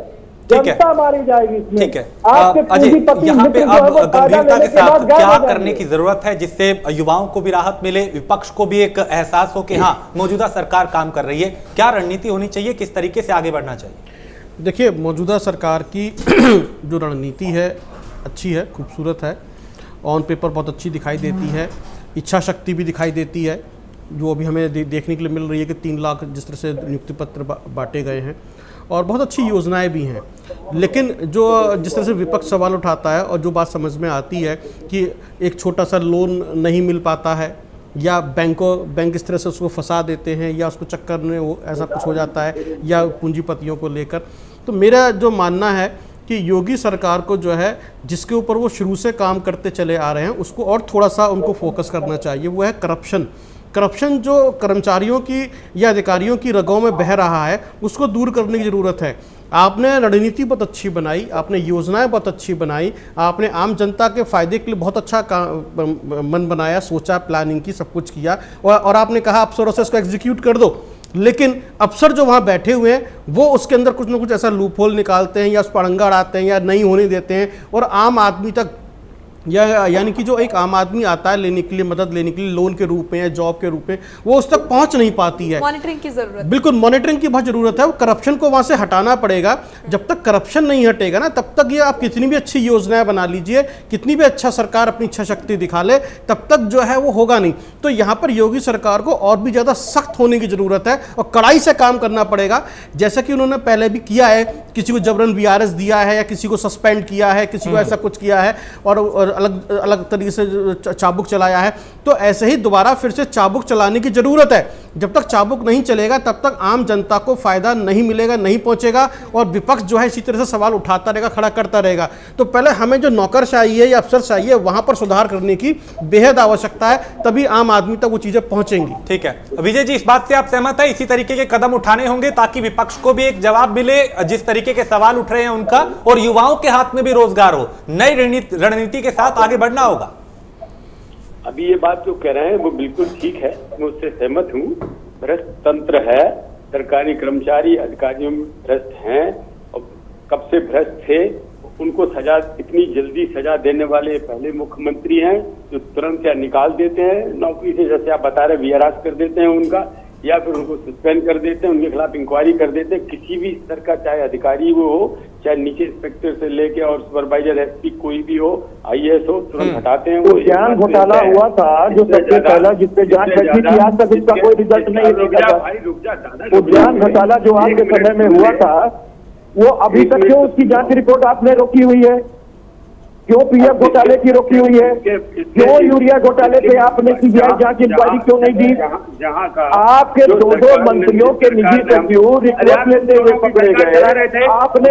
जनता मारी जाएगी इसमें। ठीक है, अजय, यहाँ पे अब गंभीरता के साथ क्या करने की जरूरत है जिससे युवाओं को भी राहत मिले, विपक्ष को भी एक एहसास हो कि हाँ, मौजूदा सरकार काम कर रही है? क्या रणनीति होनी चाहिए, किस तरीके से आगे बढ़ना चाहिए? देखिए, मौजूदा सरकार की जो रणनीति है अच्छी है, खूबसूरत है, ऑन पेपर बहुत अच्छी दिखाई देती है, इच्छा शक्ति भी दिखाई देती है, जो अभी हमें देखने के लिए मिल रही है कि 3 लाख जिस तरह से नियुक्ति पत्र बांटे गए हैं, और बहुत अच्छी योजनाएं भी हैं। लेकिन जो जिस तरह से विपक्ष सवाल उठाता है और जो बात समझ में आती है कि एक छोटा सा लोन नहीं मिल पाता है, या बैंक इस तरह से उसको फंसा देते हैं, या उसको चक्कर में वो ऐसा कुछ हो जाता है, या पूंजीपतियों को लेकर, तो मेरा जो मानना है कि योगी सरकार को जो है, जिसके ऊपर वो शुरू से काम करते चले आ रहे हैं, उसको और थोड़ा सा उनको फोकस करना चाहिए। वो है करप्शन जो कर्मचारियों की या अधिकारियों की रगों में बह रहा है, उसको दूर करने की ज़रूरत है। आपने रणनीति बहुत अच्छी बनाई, आपने योजनाएं बहुत अच्छी बनाई, आपने आम जनता के फ़ायदे के लिए बहुत अच्छा मन बनाया, सोचा, प्लानिंग की, सब कुछ किया, और आपने कहा अफसरों से इसको एग्जीक्यूट कर दो। लेकिन अफसर जो वहाँ बैठे हुए हैं वो उसके अंदर कुछ ना कुछ ऐसा लूप होल निकालते हैं, या उस पर अड़ंगा अड़ाते हैं, या नहीं होने देते हैं, और आम आदमी तक यानी कि जो एक आम आदमी आता है लेने के लिए, मदद लेने के लिए, लोन के रूप में या जॉब के रूप में, वो उस तक पहुंच नहीं पाती है। मॉनिटरिंग की जरूरत, बिल्कुल मॉनिटरिंग की बहुत जरूरत है। वो करप्शन को वहां से हटाना पड़ेगा। जब तक करप्शन नहीं हटेगा ना, तब तक ये आप कितनी भी अच्छी योजनाएं बना लीजिए, कितनी भी अच्छा सरकार अपनी इच्छा शक्ति दिखा ले, तब तक जो है वो होगा नहीं। तो यहाँ पर योगी सरकार को और भी ज़्यादा सख्त होने की ज़रूरत है और कड़ाई से काम करना पड़ेगा, जैसा कि उन्होंने पहले भी किया है। किसी को जबरन VRS दिया है, या किसी को सस्पेंड किया है, किसी को ऐसा कुछ किया है, और अलग तरीके से चाबुक चलाया है। तो ऐसे ही दोबारा फिर से चाबुक चलाने की जरूरत है। जब तक चाबुक नहीं चलेगा तब तक आम जनता को फायदा नहीं मिलेगा, नहीं पहुंचेगा, और विपक्ष जो है इसी तरह से सवाल उठाता रहेगा, खड़ा करता रहेगा। तो पहले हमें जो नौकरशाही है या अफसरशाही है वहां पर सुधार करने की बेहद आवश्यकता है, तभी आम आदमी तक वो चीजें पहुंचेंगी। ठीक है विजय जी, इस बात से आप सहमत है? इसी तरीके के कदम उठाने होंगे ताकि विपक्ष को भी एक जवाब मिले जिस तरीके के सवाल उठ रहे हैं उनका, और युवाओं के हाथ में भी रोजगार हो। नई रणनीति के साथ आगे बढ़ना होगा। अभी ये बात जो कह रहे हैं वो बिल्कुल ठीक है, मैं उससे सहमत हूँ। भ्रष्ट तंत्र है, सरकारी कर्मचारी अधिकारियों में भ्रष्ट हैं, और कब से भ्रष्ट थे। उनको सजा, इतनी जल्दी सजा देने वाले पहले मुख्यमंत्री हैं जो तुरंत या निकाल देते हैं नौकरी से, जैसे आप बता रहे वीआरएस कर देते हैं उनका, या फिर उनको सस्पेंड कर देते हैं, उनके खिलाफ इंक्वायरी कर देते हैं। किसी भी स्तर का चाहे अधिकारी वो हो, चाहे नीचे इंस्पेक्टर से लेके और सुपरवाइजर एसपी कोई भी हो, आईएएस हो, तुरंत हटाते हैं। तो ज्ञान घोटाला हुआ था जो सबसे पहला, जिसपे जांच बैठी थी, आज तक उसका कोई रिजल्ट नहीं निकला। तो ज्ञान घोटाला जो आज के समय में हुआ था वो अभी तक क्यों उसकी जांच रिपोर्ट आपने रोकी हुई है? क्यों पीएफ घोटाले की रोकी हुई है? क्यों यूरिया घोटाले पे आपने सीबीआई जांच इंक्वायरी क्यों नहीं दी? आपके दो मंत्रियों के निजी सचिव रिपोर्ट लेते हुए पकड़े गए, आपने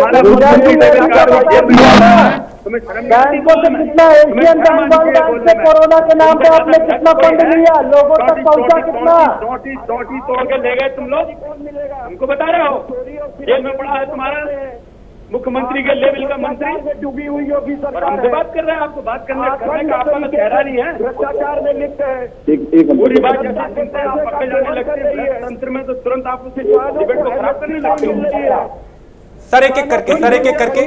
बैंकों से कितना, एशियन बैंक से कोरोना के नाम पे आपने कितना फंड लिया, लोगों तक पहुंचा कितना? टोटी तोड़ के ले गए तुम लोग, हमको बता रहे हो? जेल में पड़ा है तुम्हारा मुख्यमंत्री के लेवल का मंत्री, डूबी हुई होगी और सरकार। हमसे बात कर रहे हैं, आपको बात करने का आपका चेहरा नहीं है। भ्रष्टाचार में लिप्त है। पूरी बात जैसे सुनते हैं आप पकड़े जाने लगते हैं तंत्र में, तो तुरंत आप उसे डिबेट को खराब करने लगते हो। सर एक एक करके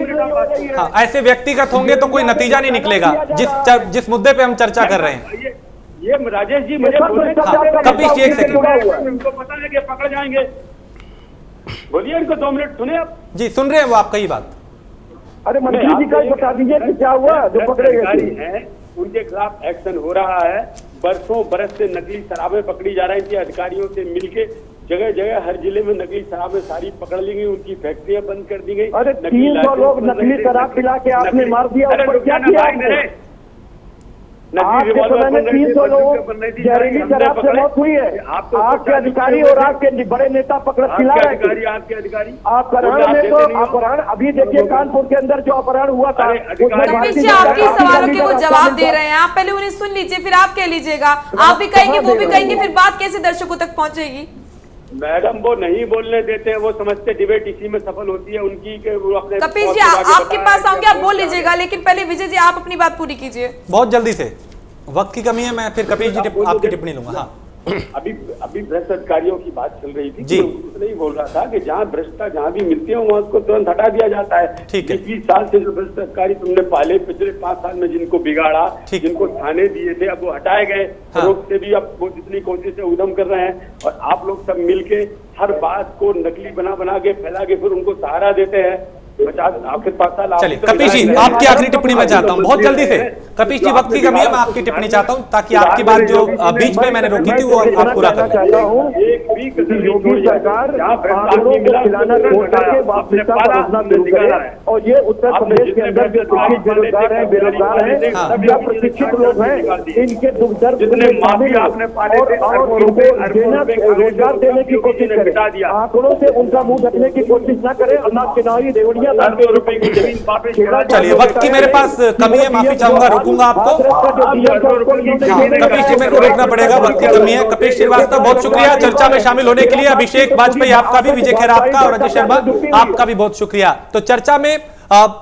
हाँ, ऐसे व्यक्तिगत होंगे तो कोई नतीजा नहीं निकलेगा जिस मुद्दे पे हम चर्चा कर रहे हैं। ये राजेश जी मुझे बोले, कपिश जी एक सेकंड, उनको पता है कि पकड़ जाएंगे। बोलिए इनको 2 मिनट सुने आप। जी सुन रहे हैं वो आपका ही बात। अरे मंत्री जी का बता दीजिए कि क्या हुआ जो पकड़े गए हैं, उनके खिलाफ एक्शन हो रहा है। बरसों बरस से नकली शराबें पकड़ी जा रही थी, अधिकारियों से मिलके जगह जगह हर जिले में नकली शराबें सारी पकड़ ली गई, उनकी फैक्ट्रियां बंद कर दी गई। अरे 300 लोग नकली शराब पिला के आपने मार दिया, ऊपर क्या किया आपने? आपके समय में 300 लोगों जहरीली शराब से मौत हुई है। आपके अधिकारी और आपके बड़े नेता पकड़ खिला रहे थे। आपके अधिकारी अपहरण में तो अपहरण, अभी देखिए कानपुर के अंदर जो अपहरण हुआ था, कपिश जी आपके सवालों के वो जवाब दे रहे हैं, आप पहले उन्हें सुन लीजिए फिर आप कह लीजिएगा। आप भी कहेंगे वो भी कहेंगे, फिर बात कैसे दर्शकों तक पहुंचेगी? मैडम वो नहीं बोलने देते हैं, वो समझते डिबेट इसी में सफल होती है उनकी के वो अपने। कपिश जी आपके पास आऊंगे, आप बोल लीजिएगा, लेकिन पहले विजय जी आप अपनी बात पूरी कीजिए। बहुत जल्दी से, वक्त की कमी है, मैं फिर कपिश जी आपकी टिप्पणी लूंगा। हाँ अभी भ्रष्ट अधिकारियों की बात चल रही थी, उसने ही बोल रहा था कि जहाँ भ्रष्टता जहाँ भी मिलती है वहाँ उसको तुरंत हटा दिया जाता है। ठीक है। 20 साल से जो भ्रष्ट अधिकारी तुमने पाले, पिछले 5 साल में जिनको बिगाड़ा, जिनको थाने दिए थे, अब वो हटाए गए। रोक से भी अब वो जितनी कोशिश है उद्यम कर रहे हैं, और आप लोग सब मिलके हर बात को नकली बना के फैला के फिर उनको सहारा देते हैं। 50 आखिर 5 साल। चलिए कपिश जी आपकी आखिरी टिप्पणी मैं चाहता हूँ, बहुत जल्दी से। कपिश जी वक्त की कमी है, मैं आपकी टिप्पणी चाहता हूँ ताकि आपकी बात जो बीच में मैंने रोकी थी वो आप पूरा कर चाहता हूँ। योगी सरकार आंकड़ों को खिलाना छोड़ करके वास्तविकता पर रोकना शुरू करे, और ये उत्तर प्रदेश के अंदर जो बेरोजगार हैं या प्रशिक्षित लोग हैं, इनके दुख दर्द और उनको रोजगार देने की कोशिश करे। आंकड़ों से उनका मुंह ढकने की कोशिश न करे, और न चुनावी रेवड़ियां। चलिए वक्त की मेरे पास कमी है, माफी चाहूंगा, रोकूंगा आपको। कपिश जी मेरे को रोकना पड़ेगा, वक्त की कमी है। कपिश श्रीवास्तव बहुत शुक्रिया चर्चा में शामिल होने के लिए। अभिषेक वाजपेयी आपका भी, विजय खेर आपका, और अजय शर्मा आपका भी बहुत शुक्रिया। तो चर्चा में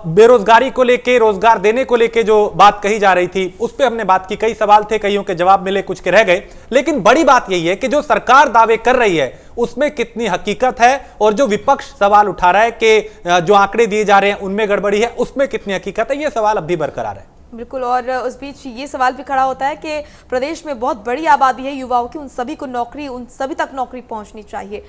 बेरोजगारी को लेके, रोजगार देने को लेके जो बात कही जा रही थी उस पे हमने बात की। कई सवाल थे, कईयों के जवाब मिले, कुछ के रह गए, लेकिन बड़ी बात यही है कि जो सरकार दावे कर रही है उसमें कितनी हकीकत है, और जो विपक्ष सवाल उठा रहा है कि जो आंकड़े दिए जा रहे हैं उनमें गड़बड़ी है, उसमें कितनी हकीकत है, ये सवाल अब भी बरकरार है। बिल्कुल, और उस बीच ये सवाल भी खड़ा होता है कि प्रदेश में बहुत बड़ी आबादी है युवाओं की, उन सभी को नौकरी, उन सभी तक नौकरी पहुंचनी चाहिए।